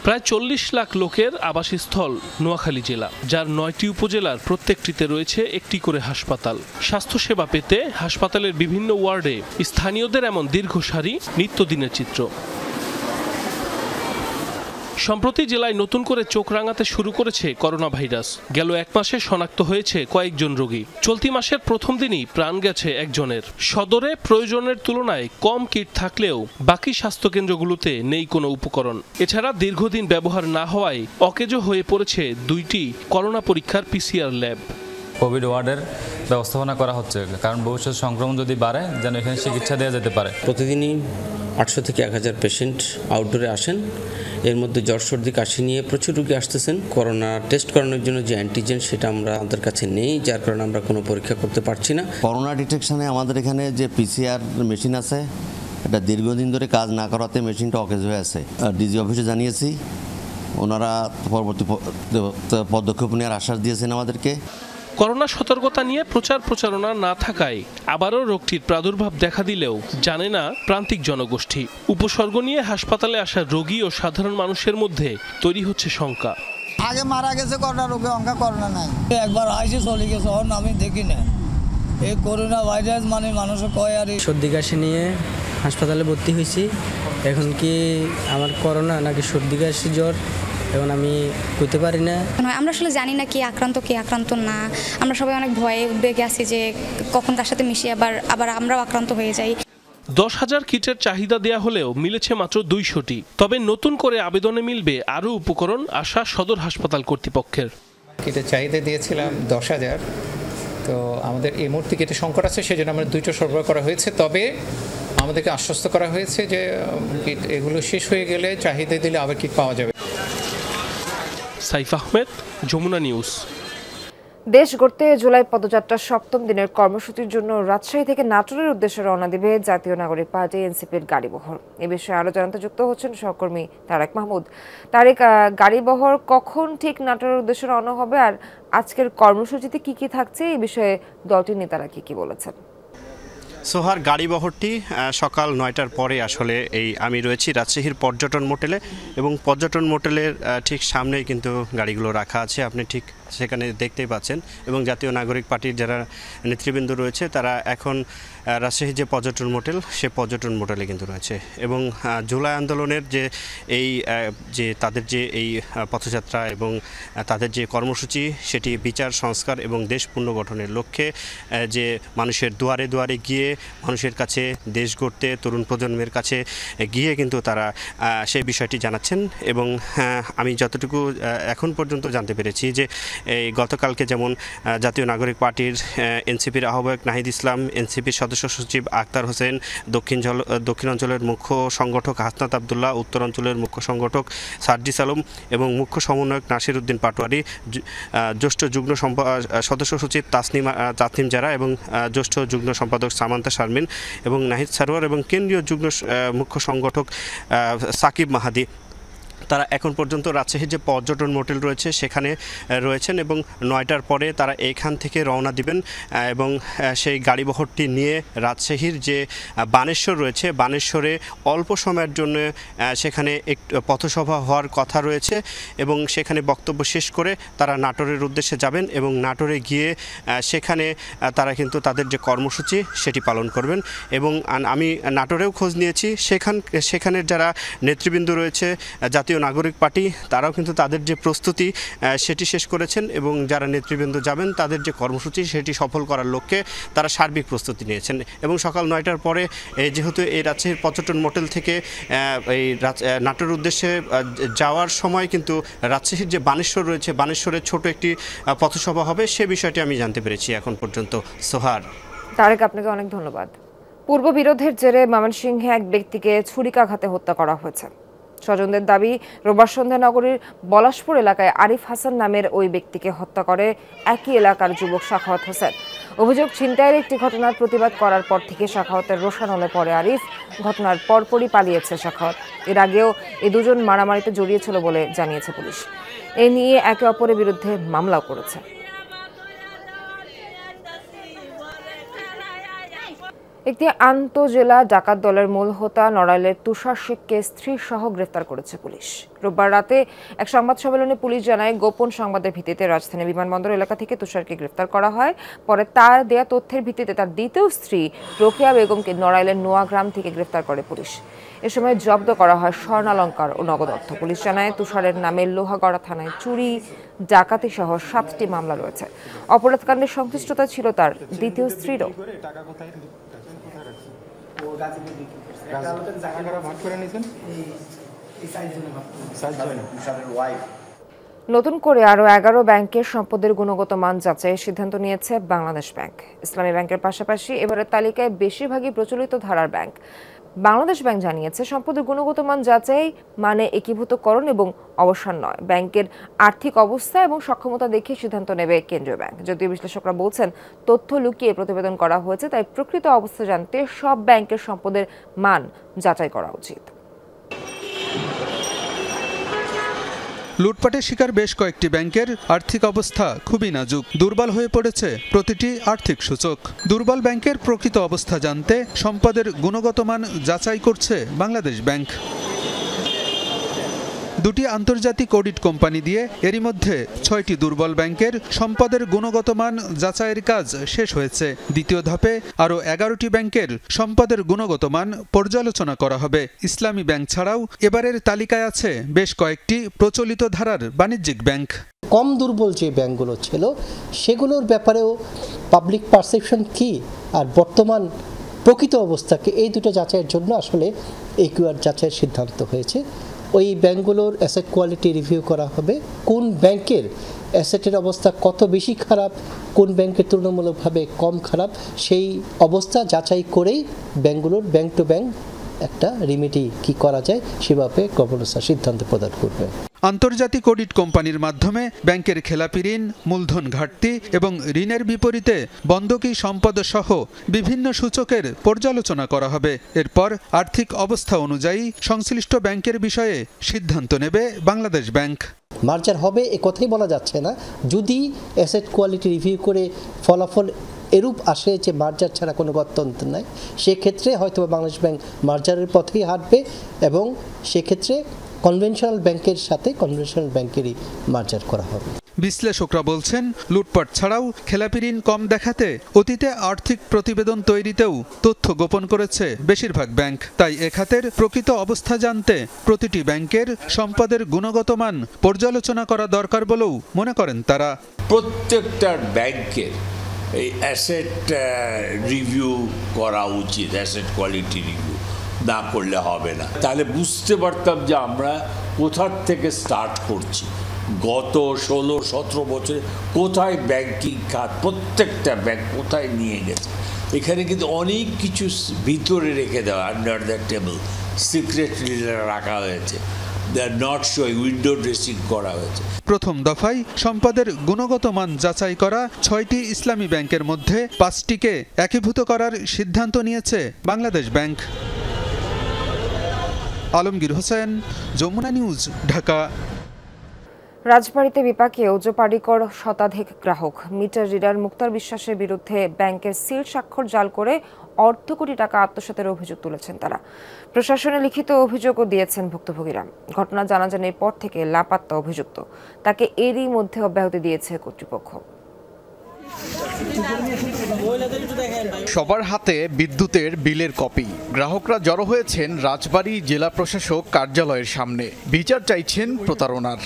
প্রায় ৪০ লাখ লোকের আবাসস্থল নোয়াখালী জেলা, যার ৯টি উপজেলার প্রত্যেকটিতে রয়েছে একটি করে হাসপাতাল। স্বাস্থ্যসেবা পেতে হাসপাতালের বিভিন্ন ওয়ার্ডে স্থানীয়দের এমন দীর্ঘ সারি নিত্যদিনের চিত্র। সম্প্রতি জেলায় নতুন করে চোখ রাঙাতে শুরু করেছে করোনা ভাইরাস। গেল ১ মাসে শনাক্ত হয়েছে কয়েকজন রোগী। চলতি মাসের প্রথম দিনই প্রাণ গেছে একজনের। সদরে প্রয়োজনের তুলনায় কম কিট থাকলেও বাকি স্বাস্থ্যকেন্দ্রগুলোতে নেই কোনো উপকরণ। এছাড়া দীর্ঘদিন ব্যবহার না হওয়ায় অকেজো হয়ে পড়েছে 2টি করোনা পরীক্ষার পিসিআর ল্যাব। কোভিড ওয়ার্ডের ব্যবস্থাপনা করা হচ্ছে, কারণ ভবিষ্যৎ সংক্রমণ যদি বাড়ে যেন এখানে চিকিৎসা দেওয়া যেতে পারে। প্রতিদিনই 800 থেকে 1000 পেশেন্ট আউটডোরে আসেন। এর মধ্যে জ্বর, সর্দি, কাশি নিয়ে প্রচুর রোগী আসতেছেন। করোনা টেস্ট করানোর জন্য যে অ্যান্টিজেন সেটা আমাদের কাছে নেই, যার কারণে আমরা কোনো পরীক্ষা করতে পারছি না। করোনা ডিটেকশনে আমাদের এখানে যে পিসিআর মেশিন আছে, এটা দীর্ঘদিন ধরে কাজ না করাতে মেশিনটা অকেজ হয়ে আছে। ডিজি অফিসে জানিয়েছি, ওনারা পরবর্তী পদক্ষেপ নেওয়ার আশ্বাস দিয়েছেন আমাদেরকে। করোনা সতর্কতা নিয়ে প্রচারণা না থাকায় আবারও রোগটির প্রাদুর্ভাব দেখা দিলেও জানে না প্রান্তিক জনগোষ্ঠী। উপসর্গ নিয়ে হাসপাতালে আসা রোগী ও সাধারণ মানুষের মধ্যে তৈরি হচ্ছে শঙ্কা। আগে মারা গেছে করোনা রোগে, অঙ্কা করোনা নাই, একবার আইসে চলে গেছে, আমি দেখি না। এই করোনা ভাইরাস মানে মানুষে কয় আর সর্দি কাশি নিয়ে হাসপাতালে ভর্তি হয়েছি। এখন কি আমার করোনা নাকি সর্দি কাশি জ্বর এখন আমি করতে পারি না। আমরা আসলে জানি না কে আক্রান্ত না। আমরা সবাই অনেক ভয়ে উদ্বেগে আছি যে কখন কার সাথে মিশি আবার আমরাও আক্রান্ত হয়ে যাই। 10,000 কিটের চাহিদা দেয়া হলেও মিলেছে মাত্র 200টি। তবে নতুন করে আবেদনে মিলবে আরও উপকরণ, আশা সদর হাসপাতাল কর্তৃপক্ষের। কিটের চাহিদা দিয়েছিলাম 10,000, তো আমাদের এই মুহূর্তে কিটের সংকট আছে, সেজন্য আমরা 2টো সরবরাহ করা হয়েছে। তবে আমাদেরকে আশ্বস্ত করা হয়েছে যে কিট এগুলো শেষ হয়ে গেলে চাহিদা দিলে আবার কিট পাওয়া যাবে। সাইফ আহমেদ, যমুনা নিউজ। দেশ গড়তে জুলাই পদযাত্রার 7ম দিনের কর্মসূচির জন্য রাজশাহী থেকে নাটোরের উদ্দেশ্যে রওনা দেবে জাতীয় নাগরিক পার্টি এনসিপির গাড়িবহর। এ বিষয়ে আরও জানাতে যুক্ত হচ্ছেন সহকর্মী তারেক মাহমুদ। তারেক, গাড়িবহর কখন ঠিক নাটোরের উদ্দেশ্যে রওনা হবে আর আজকের কর্মসূচিতে কি কি থাকছে এই বিষয়ে দলটির নেতারা কি বলেছেন? সোহার, গাড়িবহরটি সকাল 9টার পরে আসলে আমি রয়েছি রাজশাহীর পর্যটন মোটেলে, এবং পর্যটন মোটেলের ঠিক সামনেই কিন্তু গাড়িগুলো রাখা আছে, আপনি ঠিক সেখানে দেখতেই পাচ্ছেন। এবং জাতীয় নাগরিক পার্টির যারা নেতৃবৃন্দ রয়েছে তারা এখন রাজশাহী যে পর্যটন মোটেল, সে পর্যটন মোটেলে কিন্তু রয়েছে। এবং জুলাই আন্দোলনের যে তাদের যে এই পথযাত্রা এবং তাদের যে কর্মসূচি, সেটি বিচার, সংস্কার এবং দেশ পুনর্গঠনের লক্ষ্যে যে মানুষের দুয়ারে দুয়ারে গিয়ে মানুষের কাছে, দেশ গড়তে তরুণ প্রজন্মের কাছে গিয়ে কিন্তু তারা সেই বিষয়টি জানাচ্ছেন। এবং আমি যতটুকু এখন পর্যন্ত জানতে পেরেছি যে এই গতকালকে যেমন জাতীয় নাগরিক পার্টির এনসিপির আহ্বায়ক নাহিদ ইসলাম, এনসিপির সদস্য সচিব আক্তার হোসেন, দক্ষিণাঞ্চলের মুখ্য সংগঠক হাসনাত আবদুল্লাহ, উত্তরাঞ্চলের মুখ্য সংগঠক সার্জিস আলম এবং মুখ্য সমন্বয়ক নাসির উদ্দিন পাটোয়ারি, জ্যেষ্ঠ যুগ্ম সদস্য সচিব তাসনিম জারা এবং জ্যেষ্ঠ যুগ্ম সম্পাদক সামান্তা শারমিন এবং নাহিদ সারোয়ার এবং কেন্দ্রীয় যুগ্ম মুখ্য সংগঠক সাকিব মাহাদি, তারা এখন পর্যন্ত রাজশাহীর যে পর্যটন মোটেল রয়েছে সেখানে রয়েছেন এবং ৯টার পরে তারা এইখান থেকে রওনা দিবেন এবং সেই গাড়িবহরটি নিয়ে রাজশাহীর যে বানেশ্বর রয়েছে, বানেশ্বরে অল্প সময়ের জন্য সেখানে একটু পথসভা হওয়ার কথা রয়েছে এবং সেখানে বক্তব্য শেষ করে তারা নাটোরের উদ্দেশ্যে যাবেন এবং নাটোরে গিয়ে সেখানে তারা কিন্তু তাদের যে কর্মসূচি সেটি পালন করবেন। এবং আমি নাটোরেও খোঁজ নিয়েছি, সেখানের যারা নেতৃবৃন্দ রয়েছে জাতীয় নাগরিক পার্টি, তারাও কিন্তু তাদের যে প্রস্তুতি সেটি শেষ করেছেন এবং যারা নেতৃবৃন্দ যাবেন তাদের যে কর্মসূচি সেটি সফল করার লক্ষ্যে তারা সার্বিক প্রস্তুতি নিয়েছেন। এবং সকাল ৯টার পরে যেহেতু এই রাজশাহীর পর্যটন মোটেল থেকে এই নাটোরের উদ্দেশ্যে যাওয়ার সময় কিন্তু রাজশাহীর যে বানেশ্বর রয়েছে, বানেশ্বরের ছোট একটি পথসভা হবে, সে বিষয়টি আমি জানতে পেরেছি এখন পর্যন্ত। সোহার। তারেক, আপনাকে অনেক ধন্যবাদ। পূর্ব বিরোধের জেরে ময়মনসিংহে এক ব্যক্তিকে ছুরিকাঘাতে হত্যা করা হয়েছে। স্বজনদের দাবি, রোববার সন্ধ্যা নগরীর বলাশপুর এলাকায় আরিফ হাসান নামের ওই ব্যক্তিকে হত্যা করে একই এলাকার যুবক সাখাওয়াত হোসেন। অভিযোগ, ছিনতাইয়ের একটি ঘটনার প্রতিবাদ করার পর থেকে সাখাওয়াতের রোষানলে পড়ে আরিফ। ঘটনার পরপরই পালিয়েছে সাখাওয়াত। এর আগেও এই দুজন মারামারিতে জড়িয়েছিল বলে জানিয়েছে পুলিশ। এ নিয়ে একে অপরের বিরুদ্ধে মামলাও করেছে। একটি আন্তঃজেলা ডাকাত দলের মূল হোতা নড়াইলের তুষার শেখকে স্ত্রী সহ গ্রেফতার করেছে পুলিশ। রোববার রাতে এক সংবাদ সম্মেলনে পুলিশ জানায়, গোপন সংবাদের ভিত্তিতে রাজধানী বিমানবন্দর এলাকা থেকে তুষারকে গ্রেফতার করা হয়। পরে তার দেয়া তথ্যের ভিত্তিতে তার দ্বিতীয় স্ত্রী রোকেয়া বেগমকে নড়াইলের নোয়াগ্রাম থেকে গ্রেফতার করে পুলিশ। এ সময় জব্দ করা হয় স্বর্ণালঙ্কার ও নগদ অর্থ। পুলিশ জানায়, তুষারের নামে লোহাগড়া থানায় চুরি, ডাকাতি সহ 7টি মামলা রয়েছে। অপরাধকাণ্ডে সংশ্লিষ্টতা ছিল তার দ্বিতীয় স্ত্রীরও। নতুন করে আরও 11 ব্যাংকের সম্পদের গুণগত মান যাচাইয়ের সিদ্ধান্ত নিয়েছে বাংলাদেশ ব্যাংক। ইসলামী ব্যাংকের পাশাপাশি এবারের তালিকায় বেশিরভাগই প্রচলিত ধারার ব্যাংক। বাংলাদেশ ব্যাংক জানিয়েছে, সম্পদের গুণগত মান যাচাই মানে একীভূতকরণ এবং অবসান নয়। ব্যাংকের আর্থিক অবস্থা এবং সক্ষমতা দেখে সিদ্ধান্ত নেবে কেন্দ্রীয় ব্যাংক। যদিও বিশ্লেষকরা বলছেন, তথ্য লুকিয়ে প্রতিবেদন করা হয়েছে, তাই প্রকৃত অবস্থা জানতে সব ব্যাংকের সম্পদের মান যাচাই করা উচিত। লুটপাটের শিকার বেশ কয়েকটি ব্যাংকের আর্থিক অবস্থা খুবই নাজুক। দুর্বল হয়ে পড়েছে প্রতিটি আর্থিক সূচক। দুর্বল ব্যাংকের প্রকৃত অবস্থা জানতে সম্পদের গুণগত মান যাচাই করছে বাংলাদেশ ব্যাংক। দুটি আন্তর্জাতিক অডিট কোম্পানি দিয়ে এরই মধ্যে 6টি দুর্বল ব্যাংকের সম্পদের গুণগত মান যাচাইয়ের কাজ শেষ হয়েছে। দ্বিতীয় ধাপে আরও 11টি ব্যাংকের সম্পদের গুণগত মান পর্যালোচনা করা হবে। ইসলামী ব্যাংক ছাড়াও এবারের তালিকায় আছে বেশ কয়েকটি প্রচলিত ধারার বাণিজ্যিক ব্যাংক। কম দুর্বল যে ব্যাংকগুলো ছিল সেগুলোর ব্যাপারেও পাবলিক পারসেপশন কি আর বর্তমান প্রকৃত অবস্থাকে, এই দুটো যাচাইয়ের জন্য আসলে একিউআর যাচাইয়ের সিদ্ধান্ত হয়েছে। ওই ব্যাংকগুলোর অ্যাসেট কোয়ালিটি রিভিউ করা হবে, কোন ব্যাংকের অ্যাসেটের অবস্থা কত বেশি খারাপ, কোন ব্যাংকের তুলনামূলকভাবে কম খারাপ, সেই অবস্থা যাচাই করেই ব্যাংকগুলোর ব্যাংক টু ব্যাংক একটা রিমেডি কি করা যায় সেভাবে গভর্নর সিদ্ধান্ত প্রদান করবে। আন্তর্জাতিক অডিট কোম্পানির মাধ্যমে ব্যাংকের খেলাপি ঋণ, মূলধন ঘাটতি এবং ঋণের বিপরীতে বন্ধকি সম্পদ সহ বিভিন্ন সূচকের পর্যালোচনা করা হবে। এরপর আর্থিক অবস্থা অনুযায়ী সংশ্লিষ্ট ব্যাংকের বিষয়ে সিদ্ধান্ত নেবে বাংলাদেশ ব্যাংক। মার্জার হবে এ কথাই বলা যাচ্ছে না, যদি অ্যাসেট কোয়ালিটি রিভিউ করে ফলাফল এরূপ আসে যে মার্জার ছাড়া কোনো গত্যন্তর নাই, সেক্ষেত্রে হয়তো বাংলাদেশ ব্যাংক মার্জারের পথেই হাঁটবে এবং সেক্ষেত্রে কনভেনশনাল ব্যাংকের সাথে কনভেনশনাল ব্যাংকেরই মার্জার করা হবে। বিশ্লেষকরা বলছেন, লুটপাট ছাড়াও খেলাপি ঋণ কম দেখাতে অতীতে আর্থিক প্রতিবেদন তৈরিতেও তথ্য গোপন করেছে বেশিরভাগ ব্যাংক। তাই এ খাতের প্রকৃত অবস্থা জানতে প্রতিটি ব্যাংকের সম্পদের গুণগত মান পর্যালোচনা করা দরকার বলেও মনে করেন তারা। প্রত্যেকটা ব্যাংকের এই অ্যাসেট রিভিউ করা উচিত, অ্যাসেট কোয়ালিটি রিভিউ না করলে হবে না। তাহলে বুঝতে পারতাম যে আমরা কোথার থেকে স্টার্ট করছি। গত 16-17 বছরে কোথায় ব্যাংকিং খাত, প্রত্যেকটা ব্যাংক কোথায় নিয়ে গেছে। এখানে কিন্তু অনেক কিছু ভিতরে রেখে দেওয়া, আন্ডার দ্য টেবল সিক্রেটলি রাখা হয়েছে, নট শোয়িং, উইন্ডো ড্রেসিং করা হয়েছে। প্রথম দফায় সম্পদের গুণগত মান যাচাই করা 6টি ইসলামী ব্যাংকের মধ্যে 5টিকে একীভূত করার সিদ্ধান্ত নিয়েছে বাংলাদেশ ব্যাংক। আলমগীর হোসেন, যমুনা নিউজ, ঢাকা। রাজবাড়ীতে বিপাকে ওজো পাডিকর শতাধিক গ্রাহক। মিটার রিডার মুক্তার বিশ্বাসের বিরুদ্ধে ব্যাংকের সিল স্বাক্ষর জাল করে অর্ধ কোটি টাকা আত্মসাতের অভিযোগ তুলেছেন তারা। প্রশাসনে লিখিত অভিযোগও দিয়েছেন ভুক্তভোগীরা। ঘটনা জানাজানির পর থেকে লাপাত্তা অভিযুক্ত, তাকে এরই মধ্যে অব্যাহতি দিয়েছে কর্তৃপক্ষ। সবার হাতে বিদ্যুতের বিলের কপি। গ্রাহকরা জড়ো হয়েছেন রাজবাড়ী জেলা প্রশাসক কার্যালয়ের সামনে, বিচার চাইছেন প্রতারণার।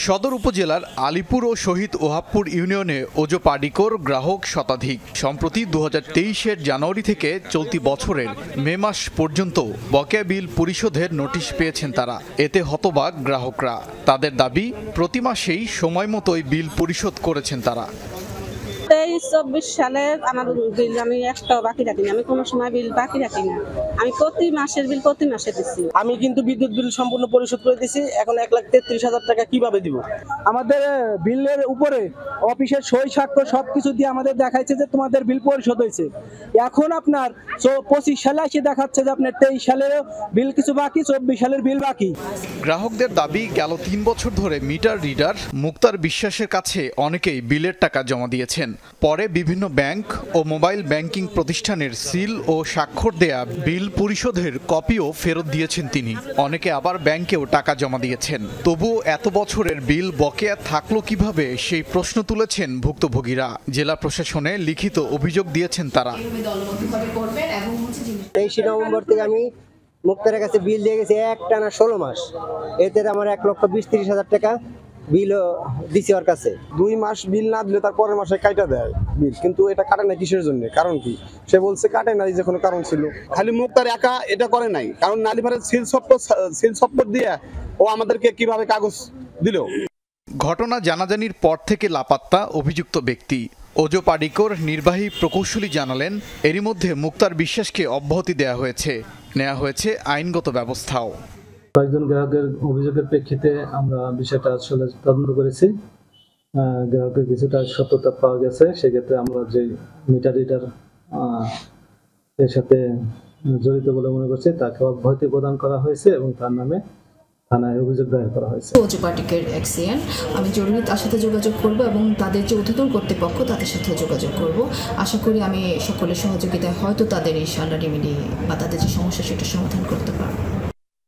সদর উপজেলার আলিপুর ও শহীদ ওহাবপুর ইউনিয়নে ওজো পাডিকর গ্রাহক শতাধিক। সম্প্রতি 2023-এর জানুয়ারি থেকে চলতি বছরের মে মাস পর্যন্ত বকেয়া বিল পরিশোধের নোটিশ পেয়েছেন তারা। এতে হতবাক গ্রাহকরা। তাদের দাবি, প্রতি মাসেই সময় মতোই বিল পরিশোধ করেছেন তারা। 23-24 সালে আমার বিল আমি একটাও বাকি রাখিনি, আমি কোনো সময় বিল বাকি রাখি না। আমি প্রতি মাসের বিল প্রতি মাসে দিচ্ছি। আমি কিন্তু বিদ্যুৎ বিল সম্পূর্ণ পরিশোধ করে দিয়েছি। এখন 1,33,000 টাকা কিভাবে দিব? আমাদের বিলের উপরে অফিসের সই স্বাক্ষর সবকিছু দিয়ে আমাদের দেখাইছে যে তোমাদের বিল পরিশোধ হয়েছে। এখন আপনার 25 সালে এসে দেখাচ্ছে যে আপনার 23 সালের বিল কিছু বাকি, 24 সালের বিল বাকি। গ্রাহকদের দাবি, গেল 3 বছর ধরে মিটার রিডার মুক্তার বিশ্বাসের কাছে অনেকেই বিলের টাকা জমা দিয়েছেন। পরে বিভিন্ন ব্যাংক ও মোবাইল ব্যাংকিং প্রতিষ্ঠানের সিল ও স্বাক্ষর দেয়া বিল পরিশোধের কপিও ফেরত দিয়েছেন তিনি। অনেকে আবার ব্যাংকেও টাকা জমা দিয়েছেন। তবুও এত বছরের বিল বকেয়া থাকলো কিভাবে, সেই প্রশ্ন তুলেছেন ভুক্তভোগীরা। জেলা প্রশাসনে লিখিত অভিযোগ দিয়েছেন তারা। 23 নভেম্বর থেকে আমি মুক্তারের কাছে বিল দিয়ে গেছি একটানা 16 মাস। এতে আমার 1,20,000-30,000 টাকা বিল দিছি ওর কাছে। 2 মাস বিল না দিলে তার পরের মাসে কাটা দেয় বিল, কিন্তু এটা কাটে না কিসের জন্য? কারণ কি? সে বলছে কাটে নাই, যে কোনো কারণ ছিল। খালি মুক্তার একা এটা করে নাই, কারণ নালিভারের সিল সফট দিয়ে ও আমাদেরকে কিভাবে কাগজ দিল। ঘটনা জানাজানির পর থেকে লাপাত্তা অভিযুক্ত ব্যক্তি। ওজো পাডিকর নির্বাহী প্রকৌশলী জানালেন, এরই মধ্যে মুক্তার বিশ্বাসকে অব্যাহতি দেওয়া হয়েছে, নেওয়া হয়েছে আইনগত ব্যবস্থাও। কয়েকজন গ্রাহকের অভিযোগের প্রেক্ষিতে আমরা বিষয়টা আসলে তদন্ত করেছি। গ্রাহকের কিছুটা সত্যতা পাওয়া গেছে। সেক্ষেত্রে আমরা যে মিটার রিডার এর সাথে জড়িত বলে মনে করছি, তাকে অব্যাহতি প্রদান করা হয়েছে এবং তার নামে থানায় অভিযোগ দায়ের করা হয়েছে। ওজো পাডিকর এক্সিএন, আমি জরুরি তার সাথে যোগাযোগ করব এবং তাদের যে ঊর্ধ্বতন কর্তৃপক্ষ তাদের সাথে যোগাযোগ করব। আশা করি আমি সকলের সহযোগিতায় হয়তো তাদের এই সান্ডা রেমেডি বা তাদের যে সমস্যা সেটা সমাধান করতে পারব।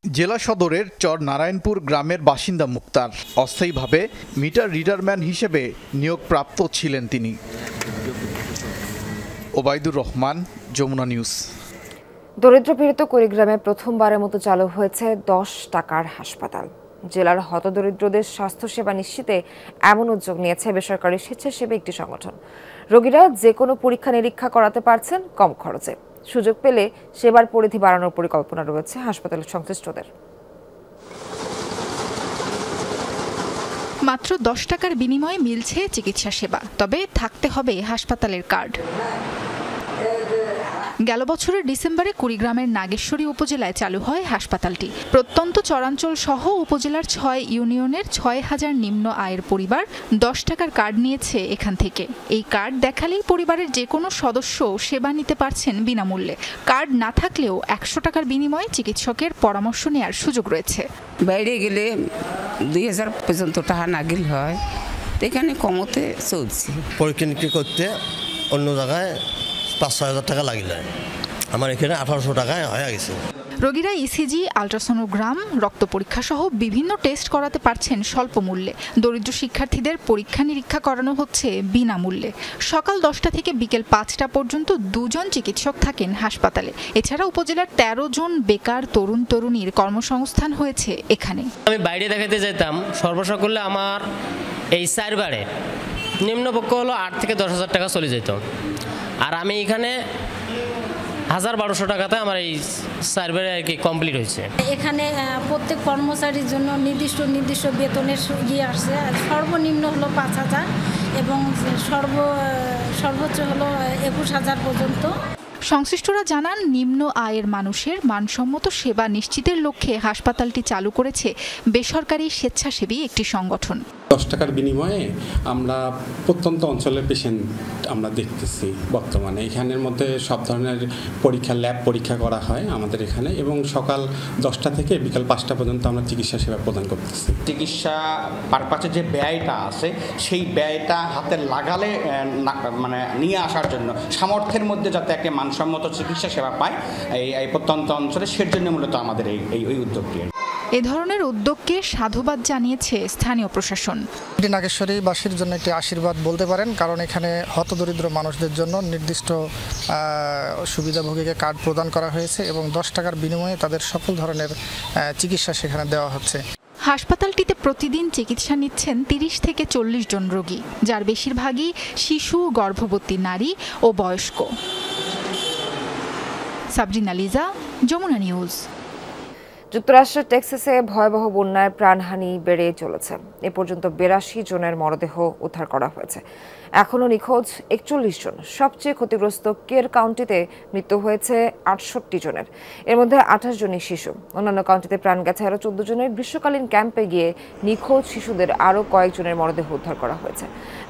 জেলা সদরের চর নারায়ণপুর গ্রামের বাসিন্দা মুক্তার। অস্থায়ীভাবে মিটার রিডারম্যান হিসেবে নিয়োগপ্রাপ্ত ছিলেন তিনি। ওবায়দুর রহমান, যমুনা নিউজ। দরিদ্রপীড়িত কুড়িগ্রামে প্রথমবারের মতো চালু হয়েছে 10 টাকার হাসপাতাল। জেলার হতদরিদ্রদের স্বাস্থ্যসেবা নিশ্চিতে এমন উদ্যোগ নিয়েছে বেসরকারি স্বেচ্ছাসেবী একটি সংগঠন। রোগীরা যে কোনো পরীক্ষা নিরীক্ষা করাতে পারছেন কম খরচে। সুযোগ পেলে সেবার পরিধি বাড়ানোর পরিকল্পনা রয়েছে হাসপাতালের সংশ্লিষ্টদের। মাত্র 10 টাকার বিনিময়ে মিলছে চিকিৎসা সেবা, তবে থাকতে হবে হাসপাতালের কার্ড। গেল বছরের ডিসেম্বরে কুড়িগ্রামের নাগেশ্বরী উপজেলায় চালু হয় হাসপাতালটি। প্রত্যন্ত চরাঞ্চল সহ উপজেলার 6 ইউনিয়নের 6,000 নিম্ন আয়ের পরিবার 10 টাকার কার্ড নিয়েছে এখান থেকে। এই কার্ড দেখালেই পরিবারের যে কোনো সদস্য সেবা নিতে পারছেন বিনামূল্যে। কার্ড না থাকলেও 100 টাকার বিনিময়ে চিকিৎসকের পরামর্শ নেওয়ার সুযোগ রয়েছে। বাইরে গেলে 2000 পর্যন্ত টাকা নাগিল হয়, এখানে কমতে চলছে। পরীক্ষা নিরীক্ষা করতে অন্য জায়গায় 5-6 টাকা লাগিলে, আমার এখানে 1800 টাকায় হয়ে গেছে। রোগীরা ইসিজি, আল্ট্রাসোনোগ্রাম, রক্ত পরীক্ষা সহ বিভিন্ন টেস্ট করাতে পারছেন স্বল্প মূল্যে। দরিদ্র শিক্ষার্থীদের পরীক্ষা নিরীক্ষা করানো হচ্ছে বিনামূল্যে। সকাল 10টা থেকে বিকেল 5টা পর্যন্ত 2 জন চিকিৎসক থাকেন হাসপাতালে। এছাড়া উপজেলার 13 জন বেকার তরুণ তরুণীর কর্মসংস্থান হয়েছে এখানে। আমি বাইরে দেখাতে যেতাম, সর্বসকলে আমার এই 4 বারে নিম্নপক্ষ হলো 8 থেকে 10,000 টাকা চলে যেত, আর আমি এখানে 1,000-1,200 টাকাতে আমার এই সার্ভে আর কি কমপ্লিট হয়েছে। এখানে প্রত্যেক কর্মচারীর জন্য নির্দিষ্ট বেতনের ইয়ে আসছে। সর্বনিম্ন হলো 5,000 এবং সর্বোচ্চ হলো 21,000 পর্যন্ত। সংশ্লিষ্টরা জানান, নিম্ন আয়ের মানুষের মানসম্মত সেবা নিশ্চিতের লক্ষ্যে হাসপাতালটি চালু করেছে বেসরকারি স্বেচ্ছাসেবী একটি সংগঠন। 10 টাকার বিনিময়ে আমরা প্রত্যন্ত অঞ্চলের পেশেন্ট আমরা দেখতেছি বর্তমানে। এখানের মধ্যে সব ধরনের পরীক্ষা, ল্যাব পরীক্ষা করা হয় আমাদের এখানে, এবং সকাল 10টা থেকে বিকাল 5টা পর্যন্ত আমরা চিকিৎসা সেবা প্রদান করতেছি। চিকিৎসা পারপাসে যে ব্যয়টা আছে সেই ব্যয়টা হাতে লাগালে মানে নিয়ে আসার জন্য সামর্থ্যের মধ্যে যাতে একটা মানসম্মত চিকিৎসা সেবা পায় এই প্রত্যন্ত অঞ্চলে, সেজন্য মূলত আমাদের এই উদ্যোগটি। এ ধরনের উদ্যোগকে সাধুবাদ জানিয়েছে স্থানীয় প্রশাসন। এটি নাগেশ্বরীবাসীর জন্য একটি আশীর্বাদ বলতে পারেন, কারণ এখানে হতদরিদ্র মানুষদের জন্য নির্দিষ্ট সুবিধাভোগীকে কার্ড প্রদান করা হয়েছে এবং 10 টাকার বিনিময়ে তাদের সকল ধরনের চিকিৎসা সেখানে দেওয়া হচ্ছে। হাসপাতালটিতে প্রতিদিন চিকিৎসা নিচ্ছেন 30 থেকে 40 জন রোগী, যার বেশিরভাগই শিশু, গর্ভবতী নারী ও বয়স্ক। সাবরিনা লিজা, যমুনা নিউজ। যুক্তরাষ্ট্রের টেক্সাসে ভয়াবহ বন্যায় প্রাণহানি বেড়ে চলেছে। এ পর্যন্ত 82 জনের মরদেহ উদ্ধার করা হয়েছে। এখনও নিখোঁজ 41 জন। সবচেয়ে ক্ষতিগ্রস্ত কের কাউন্টিতে মৃত্যু হয়েছে 68 জনের, এর মধ্যে 28 জনই শিশু। অন্যান্য কাউন্টিতে প্রাণ গেছে আরও 14 জনের। গ্রীষ্মকালীন ক্যাম্পে গিয়ে নিখোঁজ শিশুদের আরও কয়েকজনের মরদেহ উদ্ধার করা হয়েছে।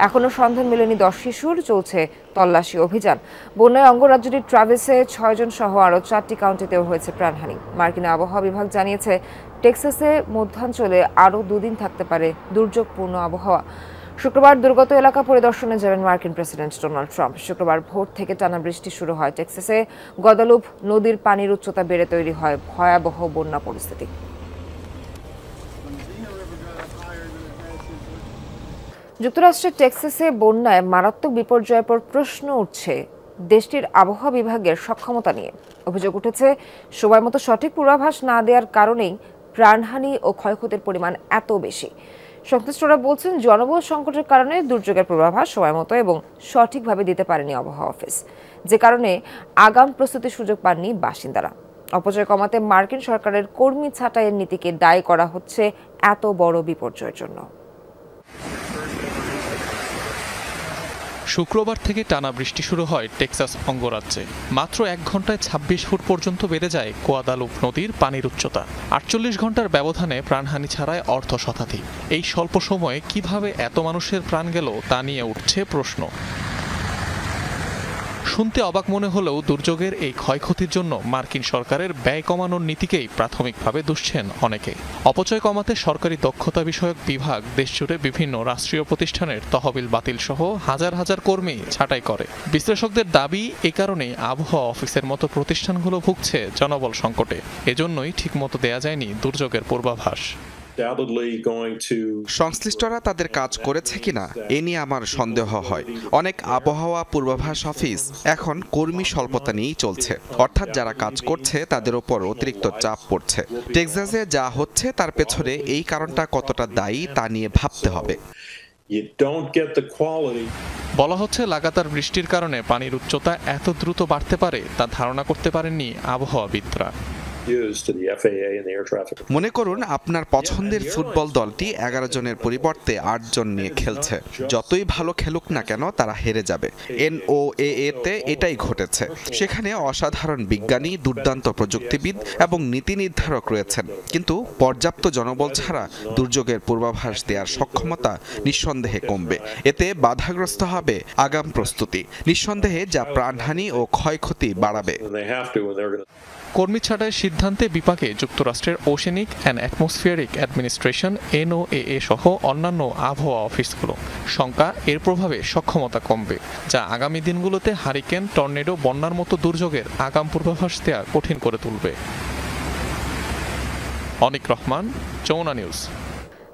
এখনও সন্ধান মেলেনি 10 শিশুর, চলছে তল্লাশি অভিযান। বন্যায় অঙ্গরাজ্যটি ট্রাভিসে 6 জন সহ আরও 4টি কাউন্টিতেও হয়েছে প্রাণহানি। মার্কিন আবহাওয়া বিভাগ জানিয়েছে, টেক্সাসে মধ্যাঞ্চলে আরও 2 দিন থাকতে পারে দুর্যোগপূর্ণ আবহাওয়া। শুক্রবার দুর্গত এলাকা পরিদর্শনে যাবেন মার্কিন প্রেসিডেন্ট ডোনাল্ড ট্রাম্প। শুক্রবার ভোর থেকে টানা বৃষ্টি শুরু হয় টেক্সাসে। গদালুপ নদীর পানির উচ্চতা বেড়ে তৈরি হয় ভয়াবহ বন্যা পরিস্থিতি। যুক্তরাষ্ট্রের টেক্সাসে বন্যায় মারাত্মক বিপর্যয়ের পর প্রশ্ন উঠছে দেশটির আবহাওয়া বিভাগের সক্ষমতা নিয়ে। অভিযোগ উঠেছে, সময়মতো সঠিক পূর্বাভাস না দেওয়ার কারণেই প্রাণহানি ও ক্ষয়ক্ষতির পরিমাণ এত বেশি। সংশ্লিষ্টরা বলছেন, জনবল সংকটের কারণে দুর্যোগের পূর্বাভাস সময়মতো এবং সঠিকভাবে দিতে পারেনি আবহাওয়া অফিস, যে কারণে আগাম প্রস্তুতির সুযোগ পাননি বাসিন্দারা। অপচয় কমাতে মার্কিন সরকারের কর্মী ছাঁটাইয়ের নীতিকে দায়ী করা হচ্ছে এত বড় বিপর্যয়ের জন্য। শুক্রবার থেকে টানা বৃষ্টি শুরু হয় টেক্সাস অঙ্গরাজ্যে। মাত্র 1 ঘন্টায় 26 ফুট পর্যন্ত বেড়ে যায় গোয়াদালুপ নদীর পানির উচ্চতা। 48 ঘন্টার ব্যবধানে প্রাণহানি ছাড়ায় অর্ধ শতাধিক। এই স্বল্প সময়ে কিভাবে এত মানুষের প্রাণ গেল তা নিয়ে উঠছে প্রশ্ন। শুনতে অবাক মনে হলেও দুর্যোগের এই ক্ষয়ক্ষতির জন্য মার্কিন সরকারের ব্যয় কমানোর নীতিকেই প্রাথমিকভাবে দুষছেন অনেকে। অপচয় কমাতে সরকারি দক্ষতা বিষয়ক বিভাগ দেশজুড়ে বিভিন্ন রাষ্ট্রীয় প্রতিষ্ঠানের তহবিল বাতিল সহ হাজার হাজার কর্মী ছাঁটাই করে। বিশ্লেষকদের দাবি, এ কারণেই আবহাওয়া অফিসের মতো প্রতিষ্ঠানগুলো ভুগছে জনবল সংকটে। এজন্যই ঠিকমতো দেয়া যায়নি দুর্যোগের পূর্বাভাস। সংশ্লিষ্টরা তাদের কাজ করেছে কিনা এ নিয়ে আমার সন্দেহ হয়। অনেক আবহাওয়া পূর্বাভাস অফিস এখন কর্মী স্বল্পতা নিয়েই চলছে, অর্থাৎ যারা কাজ করছে তাদের উপর অতিরিক্ত চাপ পড়ছে। টেক্সাসে যা হচ্ছে তার পেছনে এই কারণটা কতটা দায়ী তা নিয়ে ভাবতে হবে। বলা হচ্ছে, লাগাতার বৃষ্টির কারণে পানির উচ্চতা এত দ্রুত বাড়তে পারে তা ধারণা করতে পারেননি আবহাওয়াবিদরা। মনে করুন আপনার পছন্দের ফুটবল দলটি 11 জনের পরিবর্তে 8 জন নিয়ে খেলছে। যতই ভালো খেলুক না কেন তারা হেরে যাবে। NOAA-তে এটাই ঘটেছে। সেখানে অসাধারণ বিজ্ঞানী, দুর্দান্ত প্রযুক্তিবিদ এবং নীতি নির্ধারক রয়েছেন, কিন্তু পর্যাপ্ত জনবল ছাড়া দুর্যোগের পূর্বাভাস দেওয়ার সক্ষমতা নিঃসন্দেহে কমবে। এতে বাধাগ্রস্ত হবে আগাম প্রস্তুতি, নিঃসন্দেহে যা প্রাণহানি ও ক্ষয়ক্ষতি বাড়াবে। কর্মী ছাঁটাইয়ের সিদ্ধান্তে বিপাকে যুক্তরাষ্ট্রের oceanic and atmospheric administration NOAA সহ অন্যান্য আবহাওয়া অফিসগুলো। শঙ্কা, এর প্রভাবে সক্ষমতা কমবে, যা আগামী দিনগুলোতে হারিকেন, টর্নেডো, বন্যার মতো দুর্যোগের আগাম পূর্বাভাস দেওয়া কঠিন করে তুলবে। অনিক রহমান, যমুনা নিউজ।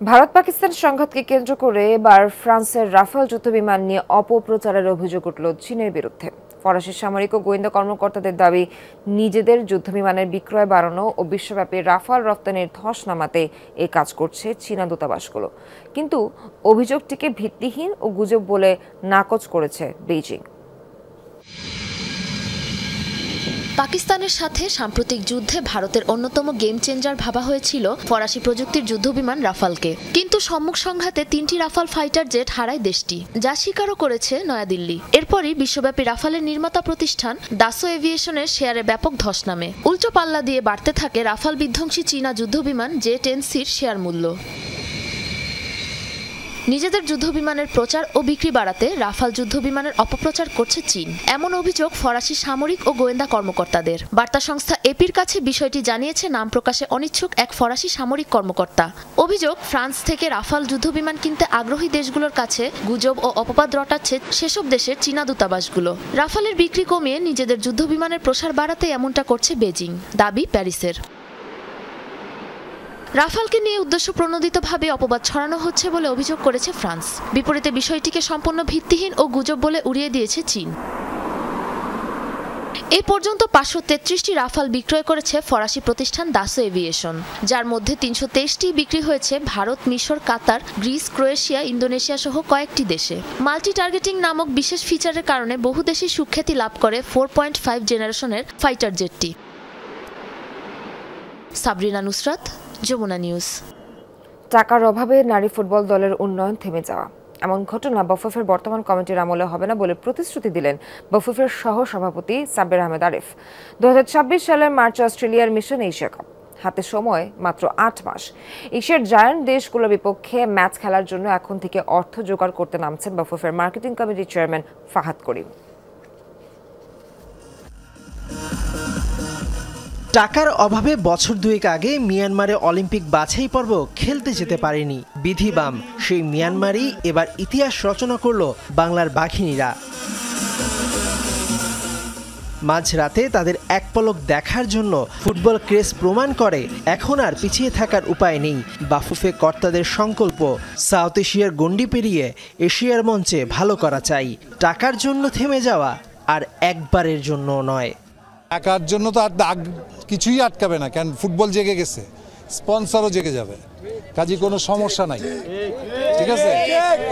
ভারত পাকিস্তান সংঘাতকে কেন্দ্র করে এবার ফ্রান্সের রাফাল যুদ্ধবিমান নিয়ে অপপ্রচারের অভিযোগ উঠল চীনের বিরুদ্ধে। ফরাসি সামরিক ও গোয়েন্দা কর্মকর্তাদের দাবি, নিজেদের যুদ্ধবিমানের বিক্রয় বাড়ানো ও বিশ্বব্যাপী রাফাল রপ্তানির ধস নামাতে এই কাজ করছে চীনা দূতাবাসগুলো। কিন্তু অভিযোগটিকে ভিত্তিহীন ও গুজব বলে নাকচ করেছে বেইজিং। পাকিস্তানের সাথে সাম্প্রতিক যুদ্ধে ভারতের অন্যতম গেম চেঞ্জার ভাবা হয়েছিল ফরাসি প্রযুক্তির যুদ্ধবিমান রাফালকে, কিন্তু সম্মুখ সংঘাতে 3টি রাফাল ফাইটার জেট হারায় দেশটি, যা স্বীকারও করেছে নয়াদিল্লি। এরপরই বিশ্বব্যাপী রাফালের নির্মাতা প্রতিষ্ঠান দাসো এভিয়েশনের শেয়ারে ব্যাপক ধস নামে। উল্টো পাল্লা দিয়ে বাড়তে থাকে রাফাল বিধ্বংসী চীনা যুদ্ধবিমান জে-10সির শেয়ার মূল্য। নিজেদের যুদ্ধবিমানের প্রচার ও বিক্রি বাড়াতে রাফাল যুদ্ধবিমানের অপপ্রচার করছে চীন, এমন অভিযোগ ফরাসি সামরিক ও গোয়েন্দা কর্মকর্তাদের। বার্তা সংস্থা এপির কাছে বিষয়টি জানিয়েছে নাম প্রকাশে অনিচ্ছুক এক ফরাসি সামরিক কর্মকর্তা। অভিযোগ, ফ্রান্স থেকে রাফাল যুদ্ধবিমান কিনতে আগ্রহী দেশগুলোর কাছে গুজব ও অপবাদ রটাচ্ছে সেসব দেশের চীনা দূতাবাসগুলো। রাফালের বিক্রি কমিয়ে নিজেদের যুদ্ধবিমানের প্রসার বাড়াতে এমনটা করছে বেজিং, দাবি প্যারিসের। রাফালকে নিয়ে উদ্দেশ্য প্রণোদিতভাবে অপবাদ ছড়ানো হচ্ছে বলে অভিযোগ করেছে ফ্রান্স। বিপরীতে বিষয়টিকে সম্পূর্ণ ভিত্তিহীন ও গুজব বলে উড়িয়ে দিয়েছে চীন। এ পর্যন্ত 533টি রাফাল বিক্রয় করেছে ফরাসি প্রতিষ্ঠান দাসো এভিয়েশন, যার মধ্যে 323টি বিক্রি হয়েছে ভারত, মিশর, কাতার, গ্রিস, ক্রোয়েশিয়া, ইন্দোনেশিয়া সহ কয়েকটি দেশে। মাল্টি টার্গেটিং নামক বিশেষ ফিচারের কারণে বহু দেশই সুখ্যাতি লাভ করে 4.5 জেনারেশনের ফাইটার জেটটি। সাবরিনা নুসরাত, যমুনা নিউজ। টাকার অভাবে নারী ফুটবল দলের উন্নয়ন থেমে যাওয়া, এমন ঘটনা বফুফের বর্তমান কমিটির আমলে হবে না বলে প্রতিশ্রুতি দিলেন বফুফের সহ সভাপতি সাব্বির আহমেদ আরিফ। 2026 সালের মার্চে অস্ট্রেলিয়ার মিশন এশিয়া কাপ, হাতে সময় মাত্র 8 মাস। এশিয়ার জায়ান্ট দেশগুলোর বিপক্ষে ম্যাচ খেলার জন্য এখন থেকে অর্থ জোগাড় করতে নামছেন বফুফের মার্কেটিং কমিটির চেয়ারম্যান ফাহাদ করিম। টাকার অভাবে বছর দুয়েক আগে মিয়ানমারে অলিম্পিক বাছাই পর্ব খেলতে যেতে পারেনি বিধিবাম সেই মিয়ানমারই এবার ইতিহাস রচনা করল বাংলার বাঘিনীরা। মাঝরাতে তাদের এক পলক দেখার জন্য ফুটবল ক্রেজ প্রমাণ করে এখন আর পিছিয়ে থাকার উপায় নেই। বাফুফে কর্তাদের সংকল্প, সাউথ এশিয়ার গণ্ডি পেরিয়ে এশিয়ার মঞ্চে ভালো করা চাই। টাকার জন্য থেমে যাওয়া আর একবারের জন্য নয়। টাকার জন্য তো আর কিছুই আটকাবে না, কেন ফুটবল জেগে গেছে, স্পন্সরও জেগে যাবে, কাজে কোনো সমস্যা নাই। ঠিক আছে,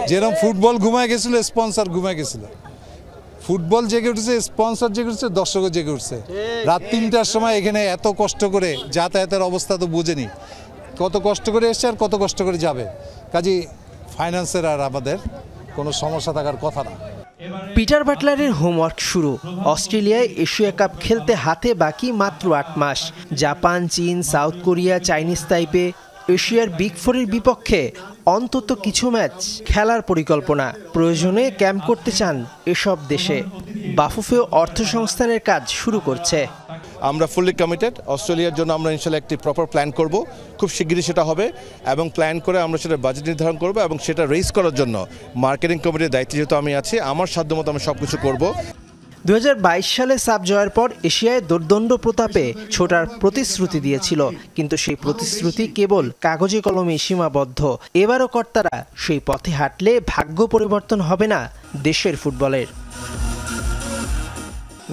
যেরকম ফুটবল ঘুমায় গেছিল, স্পন্সর ঘুমায় গেছিল, ফুটবল জেগে উঠেছে, স্পন্সর জেগে উঠছে, দর্শকও জেগে উঠছে। রাত 3টার সময় এখানে এত কষ্ট করে, যাতায়াতের অবস্থা তো বুঝেনি, কত কষ্ট করে এসছে আর কত কষ্ট করে যাবে, কাজে ফাইন্যান্সের আর আমাদের কোনো সমস্যা থাকার কথা না। পিটার বাটলারের হোমওয়ার্ক শুরু। অস্ট্রেলিয়ায় এশিয়া কাপ খেলতে হাতে বাকি মাত্র 8 মাস। জাপান, চীন, সাউথ কোরিয়া, চাইনিজ তাইপে, এশিয়ার বিগ ফোরের বিপক্ষে অন্তত কিছু ম্যাচ খেলার পরিকল্পনা। প্রয়োজনে ক্যাম্প করতে চান এসব দেশে। বাফুফেও অর্থ সংস্থানের কাজ শুরু করছে। আমরা ফুললি কমিটেড। অস্ট্রেলিয়ার জন্য আমরা ইনশাল্লাহ একটি প্রপার প্ল্যান করব, খুব শিগগিরই সেটা হবে, এবং প্ল্যান করে আমরা সেটা বাজেট নির্ধারণ করব, এবং সেটা রেইজ করার জন্য মার্কেটিং কমিটির দায়িত্বে যেহেতু আমি আছি, আমার সাধ্যমতো আমি সব কিছু করব। 2022 সালে সাব জয়ের পর এশিয়ায় দুর্দণ্ড প্রতাপে ছোটার প্রতিশ্রুতি দিয়েছিল, কিন্তু সেই প্রতিশ্রুতি কেবল কাগজে কলমে সীমাবদ্ধ। এবারও কর্তারা সেই পথে হাঁটলে ভাগ্য পরিবর্তন হবে না দেশের ফুটবলের।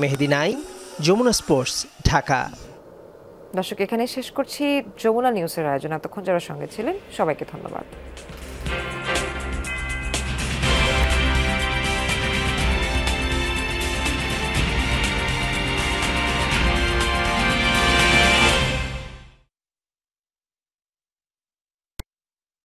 মেহেদি নাইম, যমুনা স্পোর্টস, ঢাকা। দর্শক, এখানে শেষ করছি যমুনা নিউজের আয়োজন। এতক্ষণ যারা সঙ্গে ছিলেন সবাইকে ধন্যবাদ।